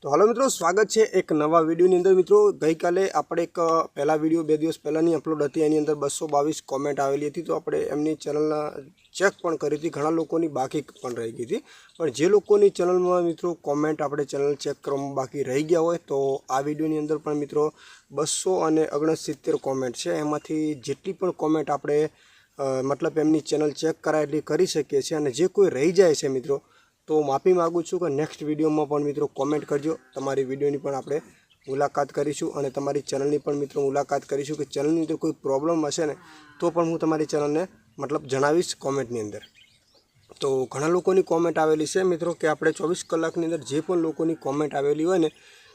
तो हेलो मित्रों, स्वागत है एक नवा वीडियो अंदर। मित्रों गई काले આપણે એક પહેલા વીડિયો 2 દિવસ પહેલાની અપલોડ હતી, એની અંદર 222 કોમેન્ટ આવેલી હતી। તો આપણે એમની ચેનલના ચેક પણ કરી હતી, ઘણા લોકોની બાકી પણ રહી ગઈ હતી। પણ જે લોકોની ચેનલમાં મિત્રો કોમેન્ટ આપણે ચેનલ ચેક કરવામાં બાકી રહી ગયા હોય તો આ વિડિયોની અંદર પણ મિત્રો 269 કોમેન્ટ છે। એમાંથી જેટલી પણ કોમેન્ટ આપણે मतलब એમની ચેનલ ચેક કરાય એટલી કરી શકીએ છીએ। અને જે કોઈ રહી જાય છે મિત્રો तो माफी मांगू छूँ कि नेक्स्ट वीडियो में पण मित्रों कॉमेंट करजो। तमारी वीडियोनी पण आपणे मुलाकात करीशुं अने तमारी चेनलनी पण मित्रों मुलाकात करीशुं कि चेनलनी अंदर कोई प्रॉब्लम हशे ने तो पण हूँ तमारी चेनलने मतलब जणावीश कॉमेंटनी अंदर। तो घणा लोकोनी कॉमेंट आवेली छे मित्रों कि आपणे 24 कलाकनी अंदर जे पण लोकोनी कॉमेंट आवेली होय ने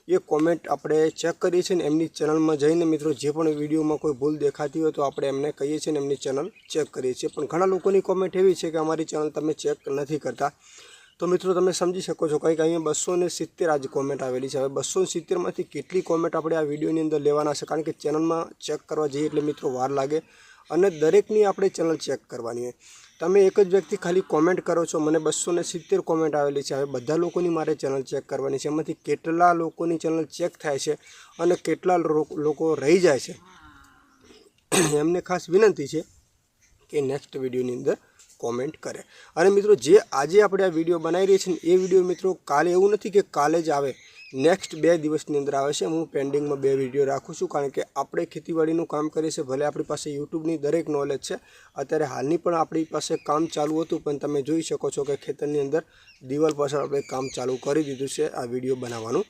ये कॉमेंट आपणे चेक करीए छीए। एमनी चेनल में जईने मित्रों जे पण विडियो में कोई भूल देखाती हो तो आपणे एमने कहीए छीए एमनी चेनल चेक करीए छीए। पण घणा लोकोनी कॉमेंट एवी छे कि अमारी चेनल तमे चेक नथी करता। तो मित्रों तमे समझी सको छो कंईक अहीं 270 आज कॉमेंट आवेली छे। हवे 270 मांथी केटली कॉमेंट आपणे आ विडियोनी अंदर लेवाना छे, कारण के चेनल में चेक करवा जईए एटले मित्रों वार लागे अने दरेकनी आपणे चेनल चेक करवानी होय। तमे एक ज व्यक्ति खाली कॉमेंट करो छो, मने 270 कॉमेंट आवेली छे। हवे बधा लोकोनी मारे चेनल चेक करवानी छे। एमांथी केटला लोकोनी चेनल चेक थाय छे अने केटला लोको रही जाय छे एमने खास विनंती छे कि नेक्स्ट विडियोनी अंदर कॉमेंट करे। अरे मित्रों जे आजे आपणे आ विडियो बनावी रही छे ए विडियो मित्रों काले एवुं नथी कि काले ज आवे, नेक्स्ट 2 दिवसनी अंदर आवे छे। हूँ पेन्डिंग में 2 विडियो राखुं छुं, कारण के आपणे खेतीवाड़ीनुं काम करीए छीए। भले आपणी पासे यूट्यूबनी दरेक नॉलेज छे, अत्यारे हालनी पण आपणी पासे काम चालू हतुं, पण तमे जोई शको छो कि खेतरनी अंदर दिवाल पाछळ आपणे काम चालू करी दीधुं छे आ विडियो बनाववानुं।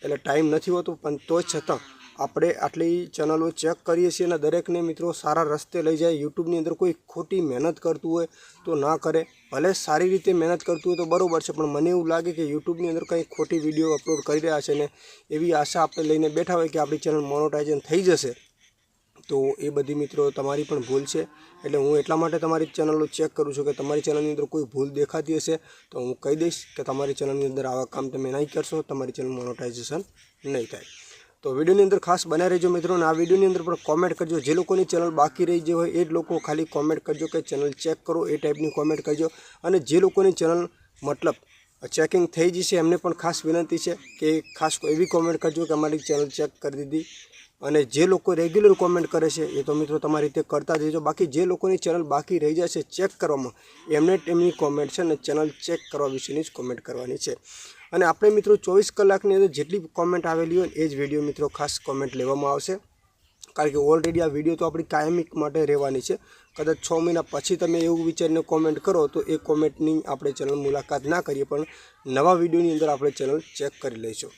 एटले टाइम नथी होतो, पण तोय छतां આપણે આટલી ચેનલો ચેક કરીએ છીએ અને દરેકને મિત્રો સારા રસ્તે લઈ જાય। યુટ્યુબની અંદર કોઈ ખોટી મહેનત કરતું હોય તો ના કરે, ભલે સારી રીતે મહેનત કરતું હોય તો બરાબર છે, પણ મને એવું લાગે કે યુટ્યુબની અંદર કંઈ ખોટી વિડીયો અપલોડ કરી રહ્યા છે ને એવી આશા આપણે લઈને બેઠા હોય કે આપણી ચેનલ મોનેટાઇઝેશન થઈ જશે। तो ये बधी मित्रों तमारी पण भूल है। एटले हूँ एटला माटे तमारी चेनलो चेक करूँ छूँ कि तमारी चेनलनी अंदर कोई भूल देखाती हशे तो हूँ कही दईश कि तमारी चेनलनी अंदर आवा काम तमे नहीं करशो, तमारी चेनल मोनेटाइजेशन नहीं थाय। तो विडियोनी अंदर खास बने रहीजो मित्रों। आ विडियोनी अंदर पण कॉमेंट करजो। जे लोकोनी चेनल बाकी रही गई होय ए ज लोको खाली कॉमेंट करजो कि चेनल चेक करो, ए टाइपनी कॉमेंट करजो। अने जे लोकोनी चेनल मतलब चेकिंग थई जशे एमने पण खास विनंती है कि खास एवी कॉमेंट करजो कि अमारी चेनल चेक कर दीधी। अने जे लोको रेग्युलर कॉमेंट करे छे ए तो मित्रों तमारी रीते करता जजो। बाकी जे लोकोनी चेनल बाकी रही जाय छे चेक करवामां एमने एमनी कॉमेंट छे ने चेनल चेक करवा विशेनी ज कॉमेंट करवानी छे। अने आपणे मित्रों 24 कलाकनी अंदर जेटली कॉमेंट आवेली होय ए ज विडियो मित्रों खास कॉमेंट लेवामां आवशे, कारण के ऑलरेडी आ विडियो तो आपणी कायमी माटे रहेवानी छे। कदाच 6 महीना पछी तमे एवुं विचारीने कॉमेंट करो तो ए कॉमेंटनी आपणे चेनल मुलाकात ना करीए, पण नवा विडियोनी अंदर आपणे चेनल चेक करी लईशुं।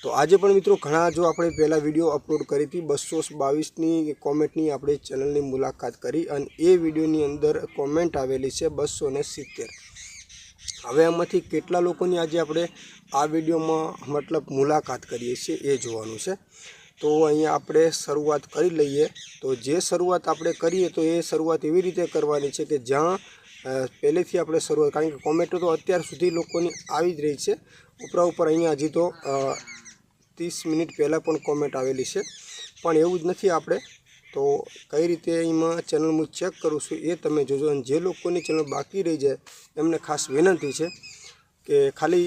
तो आज पण मित्रों घणा जो आपणे पहला विडियो अपलोड करी थी 222 कॉमेंटनी आपणे चेनलनी मुलाकात करी अने ए विडियोनी अंदर कॉमेंट आवेली छे 270। हवे आमांथी केटला लोकोनी आजे आपणे आ विडियोमां मतलब मुलाकात करीए छीए ए जोवानुं छे। तो अहींया आपणे शरूआत करी लईए। तो जे शरूआत आपणे करीए तो ए शरूआत एवी रीते करवानी छे कि ज्यां पहलेथी आपणे शरूआत, कारण के कॉमेंटो तो अत्यार सुधी लोकोनी आवी ज रही छे। उपरा अहींया हजी तो 30 मिनिट पहला पण कॉमेंट आवेली छे, पण एवुं ज नथी आपणे। तो कई रीते एमां चेनल हूँ चेक करूँ छूँ ए तमे जोजो। अने जे लोकोनी चेनल बाकी रही जाए एमने खास विनंती है कि खाली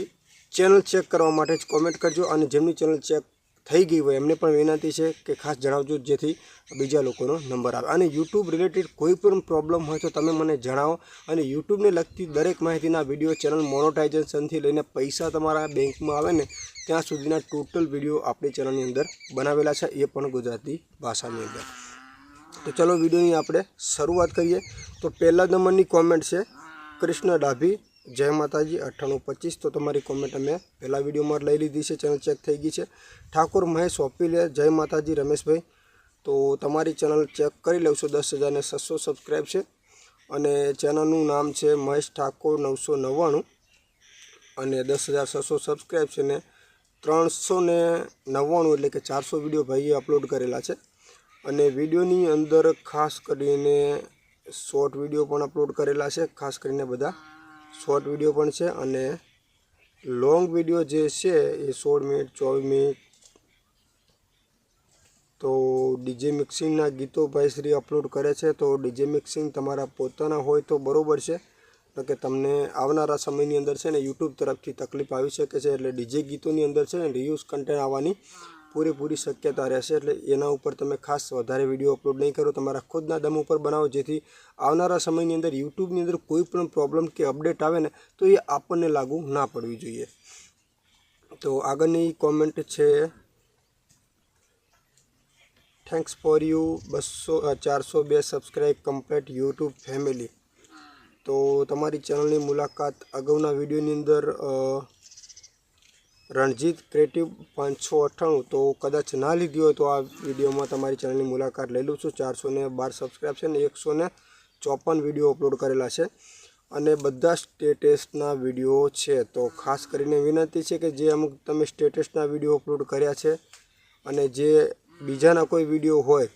चेनल चेक करवा माटे ज कॉमेंट करजो। अने जेमनी चेनल चेक थई गई होय एमने पण विनंती है कि खास जणावजो जेथी बीजा लोकोनो नंबर आवे। अने यूट्यूब रिलेटेड कोई पण प्रॉब्लम होय तो तमे मने जणावो। अने यूट्यूबने लगती दरेक माहितीना विडियो चेनल मोनेटाइजेशनथी लईने पैसा तमारा बेंकमां आवे ने त्यां सुधीना टोटल विडियो आपणी चेनलनी अंदर बनावेला छे, ए पण गुजराती भाषानी अंदर। तो चलो विडियोनी आपणे शरूआत करीए। तो पहला नंबरनी कॉमेंट है कृष्ण डाभी, जय माताजी 9825। तो तमारी कॉमेंट अमे पहला विडियो में लई लीधी है, चेनल चेक थई गई है। ठाकुर महेश ओपीले, जय माताजी रमेश भाई। तो तमारी चेनल चेक करी लઉં છું। 10,600 सब्सक्राइब है अने चेनलનું नाम है महेश ठाकुर 999 अने 10,600 सब्सक्राइब है ने 399 एटले के 400 विडियो भाईए अपलोड करेला है। अने विडियोनी अंदर खास करीने शॉर्ट विडियो पण अपलोड करेला है, खास करीने बधा शॉर्ट विडियो पण है। अने लॉन्ग विडियो जे छे ए 16 मिनिट 24 मिनिट। तो डीजे मिक्सिंगना गीतो भाई श्री अपलोड करे छे। तो डीजे मिक्सिंग तमारा पोताना होय तो बरोबर है, કે તમને આવનારા સમયની અંદર છે ને યુટ્યુબ તરફથી તકલીફ આવી શકે છે, એટલે ડીજે ગીતોની અંદર છે ને રિયુઝ કન્ટેન્ટ આવવાની પૂરેપૂરી શક્યતા રહેશે, એટલે એના ઉપર તમે ખાસ વધારે વિડીયો અપલોડ નહીં કરો, તમારા ખુદના દમ ઉપર બનાવો, જેથી આવનારા સમયની અંદર યુટ્યુબની અંદર કોઈ પણ પ્રોબ્લેમ કે અપડેટ આવે ને તો એ આપણને લાગુ ના પડવી જોઈએ. તો આગળની કોમેન્ટ છે, thanks for you 402 subscribe complete YouTube family. તો તમારી ચેનલની મુલાકાત અગાઉના વિડીયોની અંદર રણજીત ક્રિએટિવ 598, તો કદાચ ના લીધી હોય તો આ વિડીયોમાં તમારી ચેનલની મુલાકાત લઈ લઉં છું. 412 સબસ્ક્રાઈબ છે ને 154 વિડીયો અપલોડ કરેલા છે અને બધા સ્ટેટસના વિડીયો છે. તો ખાસ કરીને વિનંતી છે કે જે અમુક તમે સ્ટેટસના વિડીયો અપલોડ કર્યા છે અને જે બીજાના કોઈ વિડીયો હોય,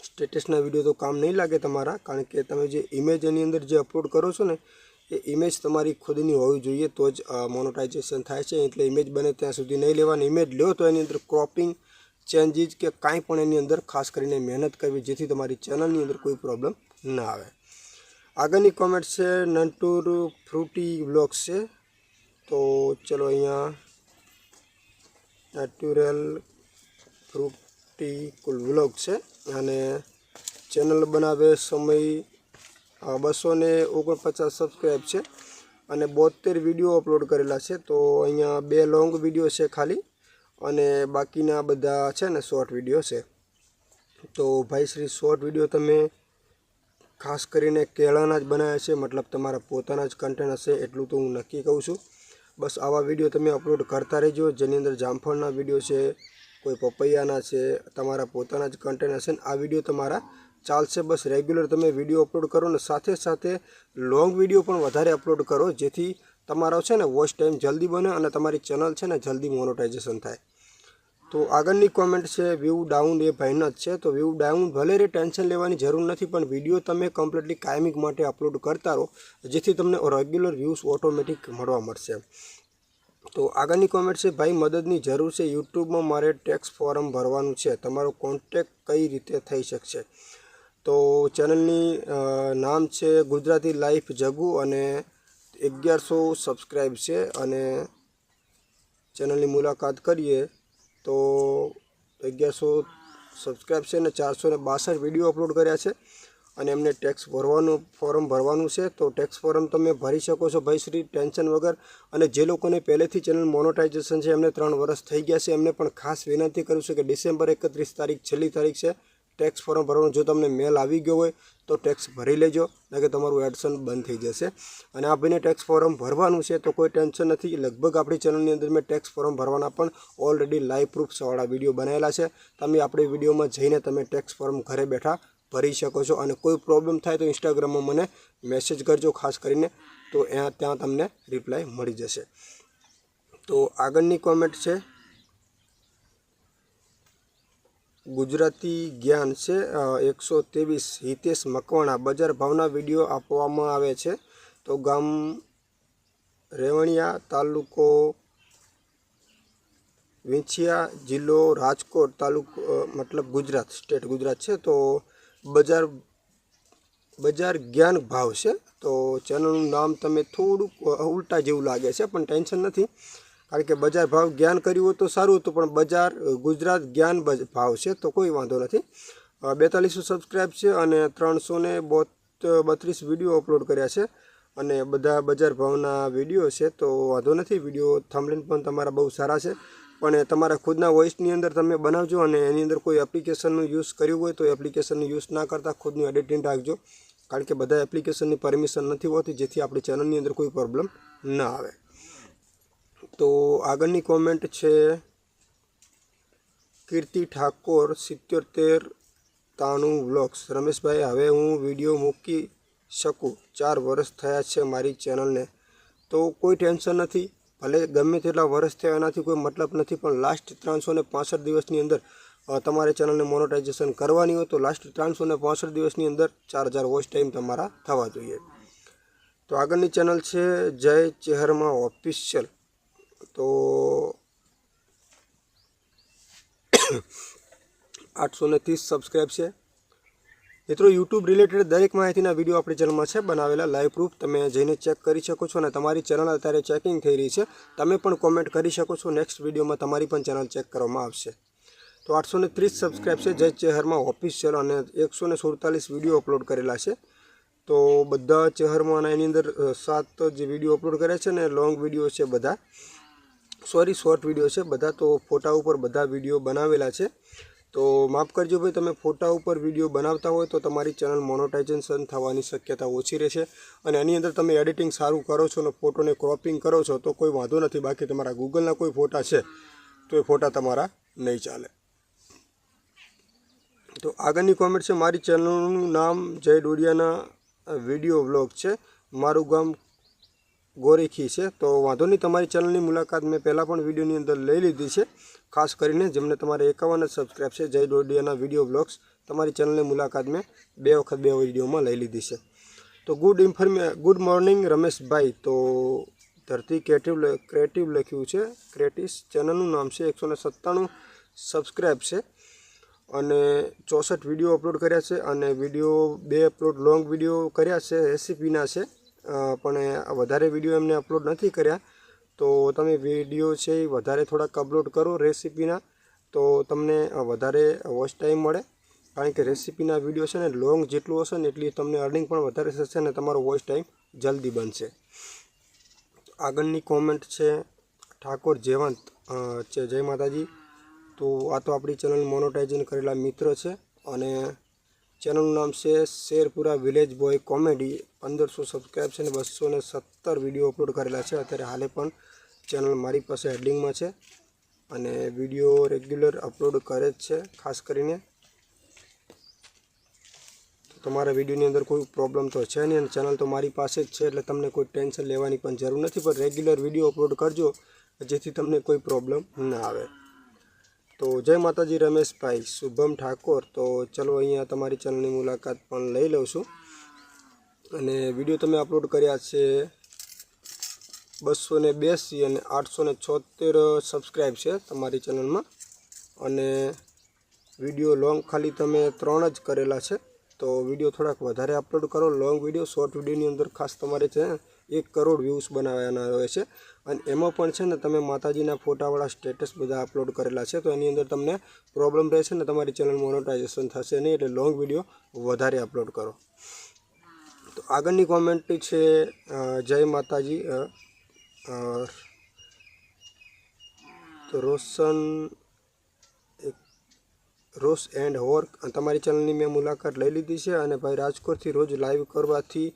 સ્ટેટસના વિડીયો તો કામ નહીં લાગે તમારા, કારણ કે તમે જે ઇમેજ એની અંદર જે અપલોડ કરો છો ને એ ઇમેજ તમારી ખુદની હોવી જોઈએ, તો જ મોનેટાઇઝેશન થાય છે. એટલે ઇમેજ બને ત્યાં સુધી નહીં લેવાની. ઇમેજ લો તો એની અંદર ક્રોપિંગ, ચેન્જીસ કે કાંઈ પણ એની અંદર ખાસ કરીને મહેનત કરવી, જેથી તમારી ચેનલની અંદર કોઈ પ્રોબ્લેમ ના આવે. આગળની કોમેન્ટ છે નંટુર ફ્રૂટી વ્લોગ્સ છે. તો ચલો અહીંયા નેચરલ ફ્રૂટી કુલ વ્લોગ છે અને ચેનલ બનાવે સમય 249 સબસ્ક્રાઈબ છે અને 72 વિડીયો અપલોડ કરેલા છે. તો અહીંયા 2 લોંગ વિડીયો છે ખાલી અને બાકીના બધા છે ને શોર્ટ વિડીયો છે. તો ભાઈ શ્રી શોર્ટ વિડીયો તમે ખાસ કરીને કેળાના જ બનાવ્યા છે, મતલબ તમારા પોતાના જ કન્ટેન્ટ હશે એટલું તો હું નક્કી કહું છું. બસ આવા વિડીયો તમે અપલોડ કરતા રહેજો, જેની અંદર જામફળના વિડીયો છે, કોઈ પપૈયાના છે, તમારા પોતાના જ કન્ટેન્ટ હશે ને આ વિડીયો તમારા ચાલશે. બસ રેગ્યુલર તમે વિડીયો અપલોડ કરો ને સાથે સાથે લોંગ વિડીયો પણ વધારે અપલોડ કરો, જેથી તમારો છે ને વોચ ટાઈમ જલ્દી બને અને તમારી ચેનલ છે ને જલ્દી મોનેટાઇઝેશન થાય. તો આગળની કોમેન્ટ છે વ્યૂ ડાઉન, એ ભાઈનો જ છે. તો વ્યૂ ડાઉન ભલે રે, ટેન્શન લેવાની જરૂર નથી, પણ વિડીયો તમે કમ્પ્લીટલી કાયમિક માટે અપલોડ કરતા રહો, જેથી તમને રેગ્યુલર વ્યૂઝ ઓટોમેટિક મળવા મળશે. તો આગળની કોમેન્ટ છે, ભાઈ મદદની જરૂર છે, યુટ્યુબમાં મારે ટેક્સ ફોર્મ ભરવાનું છે, તમારો કોન્ટેક્ટ કઈ રીતે થઈ શકશે? તો ચેનલની નામ છે ગુજરાતી લાઈફ જગુ અને 1100 સબસ્ક્રાઈબ છે અને ચેનલની મુલાકાત કરીએ તો 1100 સબસ્ક્રાઈબ છે અને 462 વિડીયો અપલોડ કર્યા છે અને એમને ટેક્સ ફોર્મ ભરવાનું છે. તો ટેક્સ ફોર્મ તમે ભરી શકો છો ભાઈ શ્રી, ટેન્શન વગર. અને જે લોકોને પહેલેથી ચેનલ મોનેટાઇઝેશન છે, એમને 3 વર્ષ થઈ ગયા છે, એમને પણ ખાસ વિનંતી કરું છું કે ડિસેમ્બર 31 તારીખ છેલ્લી તારીખ છે ટેક્સ ફોર્મ ભરવાનું. જો તમને મેલ આવી ગયો હોય તો ટેક્સ ભરી લેજો, નહીં કે તમારું એડસન બંધ થઈ જશે. અને આ ભાઈને ટેક્સ ફોર્મ ભરવાનું છે તો કોઈ ટેન્શન નથી. લગભગ આપણી ચેનલની અંદર મેં ટેક્સ ફોર્મ ભરવાના પણ ઓલરેડી લાઈવ પ્રૂફ્સવાળા વિડીયો બનાવેલા છે. તમે આપણી વિડીયોમાં જઈને તમે ટેક્સ ફોર્મ ઘરે બેઠા ભરી શકો છો. અને કોઈ પ્રોબ્લેમ થાય તો ઇન્સ્ટાગ્રામમાં મને મેસેજ કરજો ખાસ કરીને, તો ત્યાં તમને રિપ્લાય મળી જશે. તો આગળની કોમેન્ટ છે ગુજરાતી જ્ઞાન છે 123 હિતેશ મકવાણા, બજાર ભાવના વિડીયો આપવામાં આવે છે. તો ગામ રેવણિયા, તાલુકો વિંછિયા, જિલ્લો રાજકોટ, તાલુકો મતલબ ગુજરાત, સ્ટેટ ગુજરાત છે. તો બજાર જ્ઞાન ભાવ છે. તો ચેનલનું નામ તમે થોડુંક ઉલટા જેવું લાગે છે, પણ ટેન્શન નથી, કારણ કે બજાર ભાવ જ્ઞાન કર્યું હોય તો સારું હતું, પણ બજાર ગુજરાત જ્ઞાન ભાવ છે તો કોઈ વાંધો નથી. 4200 સબસ્ક્રાઈબ છે અને 332 વિડીયો અપલોડ કર્યા છે અને બધા બજાર ભાવના વિડીયો છે. તો વાંધો નથી, વિડીયો થંબનેલ પણ તમારા બહુ સારા છે, પણ તમારા ખુદના વોઇસની અંદર તમે બનાવજો અને એની અંદર કોઈ એપ્લિકેશનનું યુઝ કર્યું હોય તો એપ્લિકેશનનું યુઝ ના કરતાં ખુદનું એડિટિંગ રાખજો, કારણ કે બધા એપ્લિકેશનની પરમિશન નથી હોતી, જેથી આપણી ચેનલની અંદર કોઈ પ્રોબ્લેમ ના આવે. તો આગળની કોમેન્ટ છે કીર્તિ ઠાકોર 7793 વ્લોગ્સ, રમેશભાઈ હવે હું વિડીયો મૂકી શકું? 4 વર્ષ થયા છે મારી ચેનલને. તો કોઈ ટેન્શન નથી, ભલે ગમે તેટલા વર્ષ થયા એનાથી કોઈ મતલબ નથી, પણ લાસ્ટ 365 દિવસની અંદર તમારે ચેનલને મોનેટાઇઝેશન કરવાની હોય તો લાસ્ટ 365 દિવસની અંદર 4000 વોચ ટાઈમ તમારા થવા જોઈએ. તો આગળની ચેનલ છે જય ચેહરમાં ઓફિશિયલ. તો 830 સબસ્ક્રાઈબ છે મિત્રો યુટ્યુબ રિલેટેડ દરેક માહિતીના વિડીયો આપણી ચેનલમાં છે બનાવેલા, લાઈવ પ્રૂફ તમે જઈને ચેક કરી શકો છો. અને તમારી ચેનલ અત્યારે ચેકિંગ થઈ રહી છે, તમે પણ કોમેન્ટ કરી શકો છો. નેક્સ્ટ વિડીયોમાં તમારી પણ ચેનલ ચેક કરવામાં આવશે. તો 830 સબસ્ક્રાઈબ છે જય ચેહરમાં ઓફિશિયલ, અને 147 વિડીયો અપલોડ કરેલા છે. તો બધા ચેહરમાં એની અંદર 7 જે વિડીયો અપલોડ કર્યા છે ને લોંગ વિડીયો છે બધા, સોરી શોર્ટ વિડીયો છે બધા. તો ફોટા ઉપર બધા વિડીયો બનાવેલા છે. તો માફ કરજો ભાઈ, તમે ફોટા ઉપર વિડીયો બનાવતા હોય તો તમારી ચેનલ મોનેટાઇઝેશન થવાની શક્યતા ઓછી રહેશે. અને એની અંદર તમે એડિટિંગ સારું કરો છો અને ફોટોને ક્રોપિંગ કરો છો તો કોઈ વાંધો નથી. બાકી તમારા ગૂગલના કોઈ ફોટા છે તો એ ફોટા તમારા નહીં ચાલે. તો આગળની કોમેન્ટ છે, મારી ચેનલનું નામ જય ડોડિયાના વિડીયો વ્લોગ છે, મારું ગામ ગોરેખી છે. તો વાંધો નહીં, તમારી ચેનલની મુલાકાત મેં પહેલાં પણ વિડીયોની અંદર લઈ લીધી છે. ખાસ કરીને જેમને તમારે 51 સબસ્ક્રાઈબ છે જય ડોડિયાના વિડીયો વ્લોગ્સ, તમારી ચેનલની મુલાકાત મેં 2 વખત 2 વિડીયોમાં લઈ લીધી છે. તો ગુડ મોર્નિંગ રમેશભાઈ. તો ધરતી ક્રિએટિવ લખ્યું છે, ક્રિએટિસ ચેનલનું નામ છે, 197 સબસ્ક્રાઈબ છે અને 64 વિડીયો અપલોડ કર્યા છે. અને વિડીયો 2 અપલોડ લોંગ વિડીયો કર્યા છે, રેસીપીના છે, પણ વધારે વિડીયો એમને અપલોડ નથી કર્યા. તો તમે વિડીયો છે એ વધારે થોડાક અપલોડ કરો રેસીપીના, તો તમને વધારે વોચ ટાઈમ મળે. કારણ કે રેસીપીના વિડીયો છે ને લોંગ જેટલું હશે ને એટલી તમને અર્નિંગ પણ વધારે થશે અને તમારો વોચ ટાઈમ જલ્દી બનશે. આગળની કોમેન્ટ છે ઠાકોર જયવંત છે, જય માતાજી. તો આ તો આપણી ચેનલ મોનેટાઇઝેશન કરેલા મિત્ર છે અને ચેનલનું નામ છે Sherpura village boy comedy. 1500 subscribe છે અને 217 વિડીયો અપલોડ કરેલા છે. અત્યારે હાલે પણ ચેનલ મારી પાસે હેડિંગમાં છે અને વિડીયો રેગ્યુલર અપલોડ કરે જ છે. ખાસ કરીને તમારા વિડીયોની અંદર કોઈ પ્રોબ્લેમ તો છે નહીં અને ચેનલ તો મારી પાસે જ છે, એટલે તમને કોઈ ટેન્શન લેવાની પણ જરૂર નથી. પણ રેગ્યુલર વિડીયો અપલોડ કરજો જેથી તમને કોઈ પ્રોબ્લેમ ના આવે. તો જય માતાજી રમેશભાઈ, શુભમ ઠાકોર. તો ચલો અહીંયા તમારી ચેનલની મુલાકાત પણ લઈ લઉં છું. અને વિડીયો તમે અપલોડ કર્યા છે 282 અને 876 સબસ્ક્રાઈબ છે તમારી ચેનલમાં. અને વિડીયો લોંગ ખાલી તમે 3 જ કરેલા છે. તો વિડીયો થોડાક વધારે અપલોડ કરો, લોંગ વિડીયો. શોર્ટ વિડીયોની અંદર ખાસ તમારે છે 1 કરોડ વ્યૂઝ બનાવવાના હોય છે. અને એમાં પણ છે ને તમે માતાજીના ફોટાવાળા સ્ટેટસ બધા અપલોડ કરેલા છે. તો એની અંદર તમને પ્રોબ્લેમ રહેશે ને તમારી ચેનલ મોનેટાઇઝેશન થશે નહીં. એટલે લોંગ વિડીયો વધારે અપલોડ કરો. તો આગળની કોમેન્ટ છે જય માતાજી. તો રોશ એન્ડ હોર્ક, તમારી ચેનલની મેં મુલાકાત લઈ લીધી છે. અને ભાઈ રાજકોટથી રોજ લાઈવ કરવાથી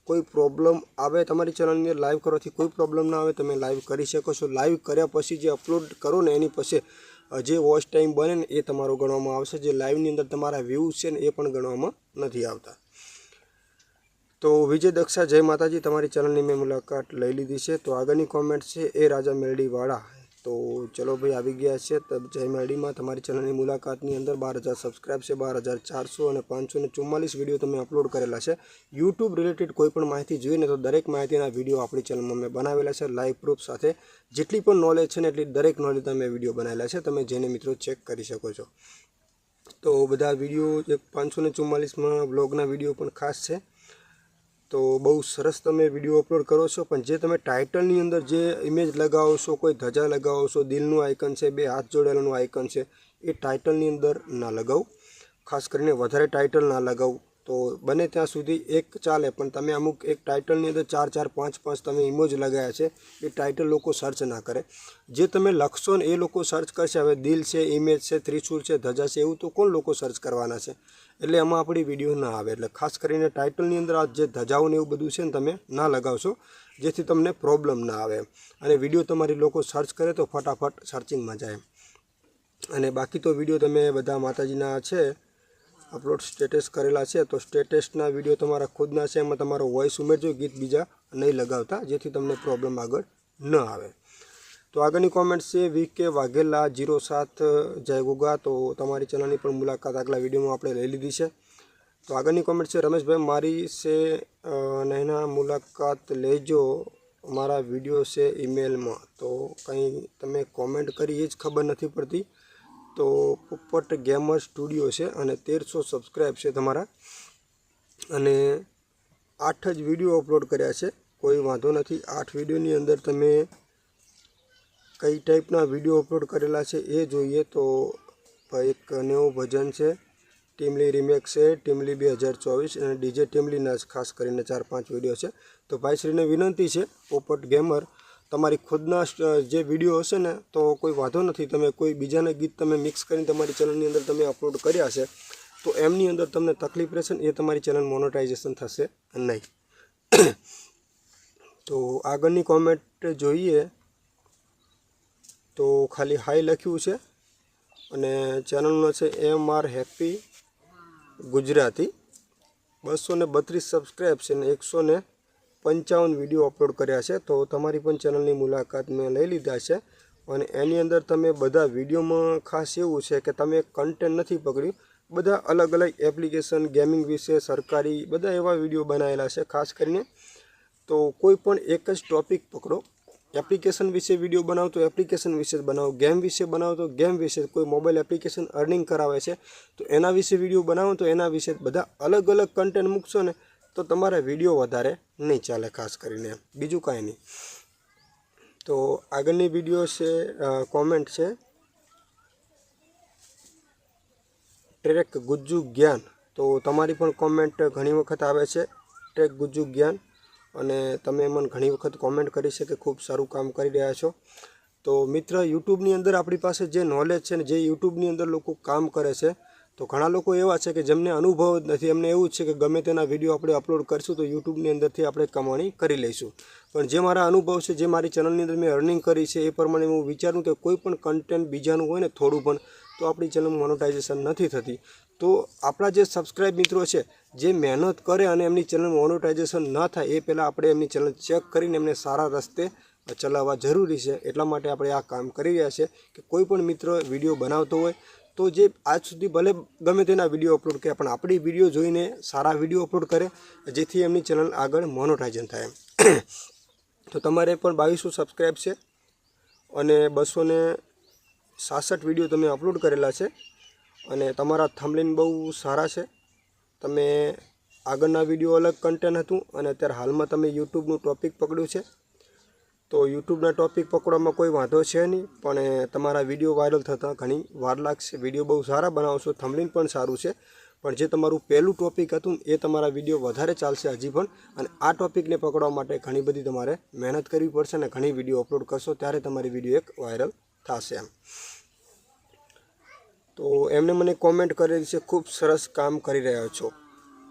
કોઈ પ્રોબ્લેમ આવે, તમારી ચેનલની અંદર લાઈવ કરવાથી કોઈ પ્રોબ્લેમ ના આવે, તમે લાઈવ કરી શકો છો. લાઈવ કર્યા પછી જે અપલોડ કરો ને એની પછી જે વોચ ટાઈમ બને ને એ તમારો ગણવામાં આવશે. જે લાઈવની અંદર તમારા વ્યૂઝ છે ને એ પણ ગણવામાં નથી આવતા. તો વિજય દક્ષા, જય માતાજી, તમારી ચેનલની મેં મુલાકાત લઈ લીધી છે. તો આગળની કોમેન્ટ છે એ રાજા મેલડીવાળા. તો ચલો ભાઈ આવી ગયા છે જય મેલડીમાં. તમારી ચેનલની મુલાકાતની અંદર 12,000 સબસ્ક્રાઈબ છે, 12,400 અને 544 વિડીયો તમે અપલોડ કરેલા છે. યુટ્યુબ રિલેટેડ કોઈ પણ માહિતી જોઈએ ને તો દરેક માહિતીના વિડીયો આપણી ચેનલમાં મેં બનાવેલા છે લાઈવ પ્રૂફ સાથે. જેટલી પણ નોલેજ છે ને એટલી દરેક નોલેજ તમે વિડીયો બનાવેલા છે, તમે જેને મિત્રો ચેક કરી શકો છો. તો બધા વિડીયો 544માં બ્લોગના વિડીયો પણ ખાસ છે. તો બહુ સરસ તમે વિડીયો અપલોડ કરો છો. પણ જે તમે ટાઇટલની અંદર જે ઇમેજ લગાવો છો, કોઈ ધજા લગાવો છો, દિલનું આઇકન છે, 2 હાથ જોડેલાનું આઇકન છે, એ ટાઇટલની અંદર ના લગાવો. ખાસ કરીને વધારે ટાઇટલ ના લગાવો. તો બને ત્યાં સુધી એક ચાલે, પણ તમે અમુક એક ટાઇટલની અંદર 4-4, 5-5 તમે ઇમોજ લગાવ્યા છે, એ ટાઇટલ લોકો સર્ચ ના કરે. જે તમે લખશો ને એ લોકો સર્ચ કરશે. હવે દિલ છે, ઇમેજ છે, ત્રિશુલ છે, ધજા છે, એવું તો કોણ લોકો સર્ચ કરવાના છે? એટલે એમાં આપણી વિડીયો ના આવે. એટલે ખાસ કરીને ટાઇટલની અંદર આ જે ધજાઓ ને એવું બધું છે ને તમે ના લગાવશો, જેથી તમને પ્રોબ્લેમ ના આવે. અને વિડીયો તમારી લોકો સર્ચ કરે તો ફટાફટ સર્ચિંગમાં જાય. અને બાકી તો વિડીયો તમે બધા માતાજીના છે અપલોડ સ્ટેટસ કરેલા છે, તો સ્ટેટસના વિડીયો તમારા ખુદના છે, એમાં તમારો વોઇસ ઉમેરજો, ગીત બીજા નહીં લગાવતા, જેથી તમને પ્રોબ્લેમ આગળ ન આવે. તો આગળની કોમેન્ટ છે VK વાઘેલા 07 જય ગુગા. તો તમારી ચેનલની પણ મુલાકાત આગલા વિડીયોમાં આપણે લઈ લીધી છે. તો આગળની કોમેન્ટ છે રમેશભાઈ, મારી છે નૈના મુલાકાત લેજો, મારા વિડીયો છે ઈમેલમાં. તો કંઈ તમે કોમેન્ટ કરી એ જ ખબર નથી પડતી. તો પોપટ ગેમર સ્ટુડિયો છે અને 1300 સબસ્ક્રાઈબ છે તમારા, અને 8 જ વિડીયો અપલોડ કર્યા છે. કોઈ વાંધો નથી. 8 વિડીયોની અંદર તમે કઈ ટાઈપના વિડીયો અપલોડ કરેલા છે એ જોઈએ. તો એક નવું ભજન છે, ટીમલી રિમેક્સ છે, ટીમલી 2024 અને ડીજે ટીમલીના ખાસ કરીને 4-5 વિડીયો છે. તો ભાઈશ્રીને વિનંતી છે, પોપટ ગેમર તમારી ખુદના જે વિડીયો હશે ને તો કોઈ વાંધો નથી, તમે કોઈ બીજાના ગીત તમે મિક્સ કરીને તમારી ચેનલની અંદર તમે અપલોડ કર્યા છે તો એમની અંદર તમને તકલીફ રહેશે ને, એ તમારી ચેનલ મોનેટાઇઝેશન થશે નહીં. તો આગળની કોમેન્ટ જોઈએ તો ખાલી હાઈ લખ્યું છે અને ચેનલનો છે MR હેપી ગુજરાતી, 232 સબસ્ક્રાઈબ છે અને 155 વિડીયો અપલોડ કર્યા છે. તો તમારી પણ ચેનલની મુલાકાત મેં લઈ લીધા છે અને એની અંદર તમે બધા વિડીયોમાં ખાસ એવું છે કે તમે કન્ટેન્ટ નથી પકડ્યું, બધા અલગ અલગ એપ્લિકેશન, ગેમિંગ વિશે, સરકારી બધા એવા વિડીયો બનાવેલા છે ખાસ કરીને. તો કોઈ પણ એક જ ટોપિક પકડો, એપ્લિકેશન વિશે વિડીયો બનાવો તો એપ્લિકેશન વિશે જ બનાવો, ગેમ વિશે બનાવો તો ગેમ વિશે, કોઈ મોબાઈલ એપ્લિકેશન અર્નિંગ કરાવે છે તો એના વિશે વિડીયો બનાવો તો એના વિશે, બધા અલગ અલગ કન્ટેન્ટ મૂકશો ને તો તમારા વિડીયો વધારે નહીં ચાલે ખાસ કરીને, બીજું કાંઈ નહીં. તો આગળની વિડીયો છે, કોમેન્ટ છે ટ્રેક ગુજ્જુ જ્ઞાન. તો તમારી પણ કોમેન્ટ ઘણી વખત આવે છે ટ્રેક ગુજ્જુ જ્ઞાન, અને તમે મને ઘણી વખત કોમેન્ટ કરી છે કે ખૂબ સારું કામ કરી રહ્યા છો. તો મિત્ર, યુટ્યુબની અંદર આપણી પાસે જે નોલેજ છે ને, જે યુટ્યુબની અંદર લોકો કામ કરે છે, તો ઘણા લોકો એવા છે કે જેમને અનુભવ જ નથી, એમને એવું જ છે કે ગમે તેના વિડીયો આપણે અપલોડ કરીશું તો યુટ્યુબની અંદરથી આપણે કમાણી કરી લઈશું. પણ જે મારા અનુભવ છે, જે મારી ચેનલની અંદર મેં અર્નિંગ કરી છે, એ પ્રમાણે હું વિચારું કે કોઈ પણ કન્ટેન્ટ બીજાનું હોય ને થોડું પણ, તો આપણી ચેનલ મોનેટાઇઝેશન નથી થતી. તો આપણા જે સબસ્ક્રાઈબ મિત્રો છે, જે મહેનત કરે અને એમની ચેનલ મોનેટાઇઝેશન ન થાય એ પહેલાં આપણે એમની ચેનલ ચેક કરીને એમને સારા રસ્તે ચલાવવા જરૂરી છે. એટલા માટે આપણે આ કામ કરી રહ્યા છે કે કોઈ પણ મિત્ર વિડીયો બનાવતો હોય તો જે આજ સુધી ભલે ગમે તેના વિડીયો અપલોડ કરે પણ આપણી વિડીયો જોઈને સારા વિડીયો અપલોડ કરે, જેથી એમની ચેનલ આગળ મોનેટાઇઝેશન થાય. તો તમારે પણ 2200 સબસ્ક્રાઈબ છે અને 266 વિડીયો તમે અપલોડ કરેલા છે અને તમારા થંબનેલ બહુ સારા છે. તમે આગળના વિડીયો અલગ કન્ટેન્ટ હતું અને અત્યારે હાલમાં તમે યુટ્યુબનું ટૉપિક પકડ્યું છે. તો યુટ્યુબના ટૉપિક પકડવામાં કોઈ વાંધો છે નહીં, પણ તમારા વિડીયો વાયરલ થતાં ઘણી વાર લાગશે. વિડીયો બહુ સારા બનાવશો, થંબનેલ પણ સારું છે, પણ જે તમારું પહેલું ટૉપિક હતું એ તમારા વિડીયો વધારે ચાલશે હજી પણ, અને આ ટૉપિકને પકડવા માટે ઘણી બધી તમારે મહેનત કરવી પડશે અને ઘણી વિડીયો અપલોડ કરશો ત્યારે તમારી વિડીયો એક વાયરલ થશે એમ. તો એમને મને કોમેન્ટ કરેલી છે, ખૂબ સરસ કામ કરી રહ્યા છો.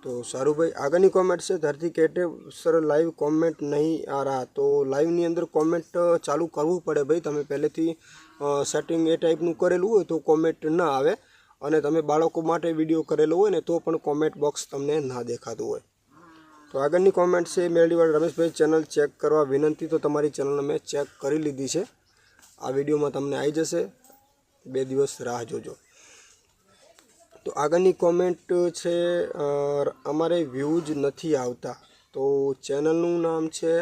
તો સારું ભાઈ. આગળની કોમેન્ટ છે ધરતી કેટે સર લાઈવ કોમેન્ટ નહીં આ રહા. તો લાઈવની અંદર કોમેન્ટ ચાલુ કરવું પડે ભાઈ, તમે પહેલેથી સેટિંગ એ ટાઈપનું કરેલું હોય તો કોમેન્ટ ન આવે, અને તમે બાળકો માટે વિડીયો કરેલો હોય ને તો પણ કોમેન્ટ બોક્સ તમને ના દેખાતું હોય. તો આગળની કોમેન્ટ છે મેલડીવાળા રમેશભાઈ, ચેનલ ચેક કરવા વિનંતી. તો તમારી ચેનલ મેં ચેક કરી લીધી છે, આ વિડીયોમાં તમને આવી જશે, 2 દિવસ રાહ જોજો. તો આગળની કોમેન્ટ છે અમારે વ્યૂઝ નથી આવતા. તો ચેનલનું નામ છે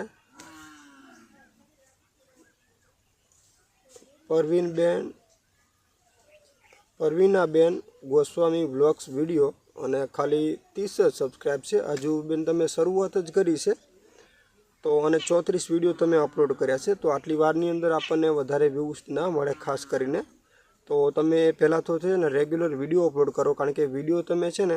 પરવીનાબેન ગોસ્વામી વ્લોગ્સ વિડીયો, અને ખાલી 30 જ સબસ્ક્રાઈબ છે. હજુ બેન તમે શરૂઆત જ કરી છે, તો અને 34 વિડીયો તમે અપલોડ કર્યા છે. તો આટલી વારની અંદર આપણને વધારે વ્યૂઝ ના મળે ખાસ કરીને. તો તમે પહેલાં તો છે ને રેગ્યુલર વિડીયો અપલોડ કરો, કારણ કે વિડીયો તમે છે ને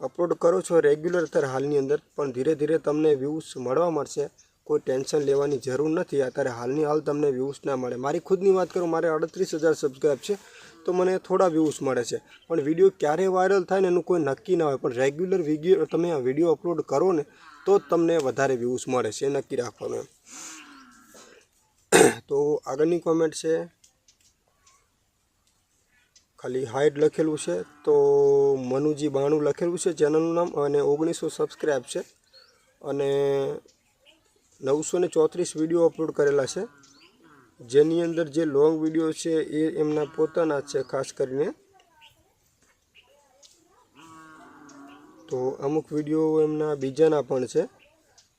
અપલોડ કરો છો રેગ્યુલર અત્યારે હાલની અંદર, પણ ધીરે ધીરે તમને વ્યૂઝ મળવા મળશે, કોઈ ટેન્શન લેવાની જરૂર નથી. અત્યારે હાલની હાલ તમને વ્યૂઝ ના મળે. મારી ખુદની વાત કરું, મારે 38,000 સબસ્ક્રાઈબ છે, તો મને થોડા વ્યૂઝ મળે છે, પણ વિડીયો ક્યારે વાયરલ થાય ને એનું કોઈ નક્કી ના હોય. પણ રેગ્યુલર વિડીયો તમે આ વિડીયો અપલોડ કરો ને તો જ તમને વધારે વ્યૂઝ મળે છે, એ નક્કી રાખવાનું એમ. તો આગળની કોમેન્ટ છે ખાલી હાઈટ લખેલું છે, તો મનુજી 92 લખેલું છે ચેનલનું નામ, અને 1900 સબસ્ક્રાઈબ છે અને 934 વિડીયો અપલોડ કરેલા છે, જેની અંદર જે લોંગ વિડીયો છે એ એમના પોતાના છે ખાસ કરીને. તો અમુક વિડીયો એમના બીજાના પણ છે.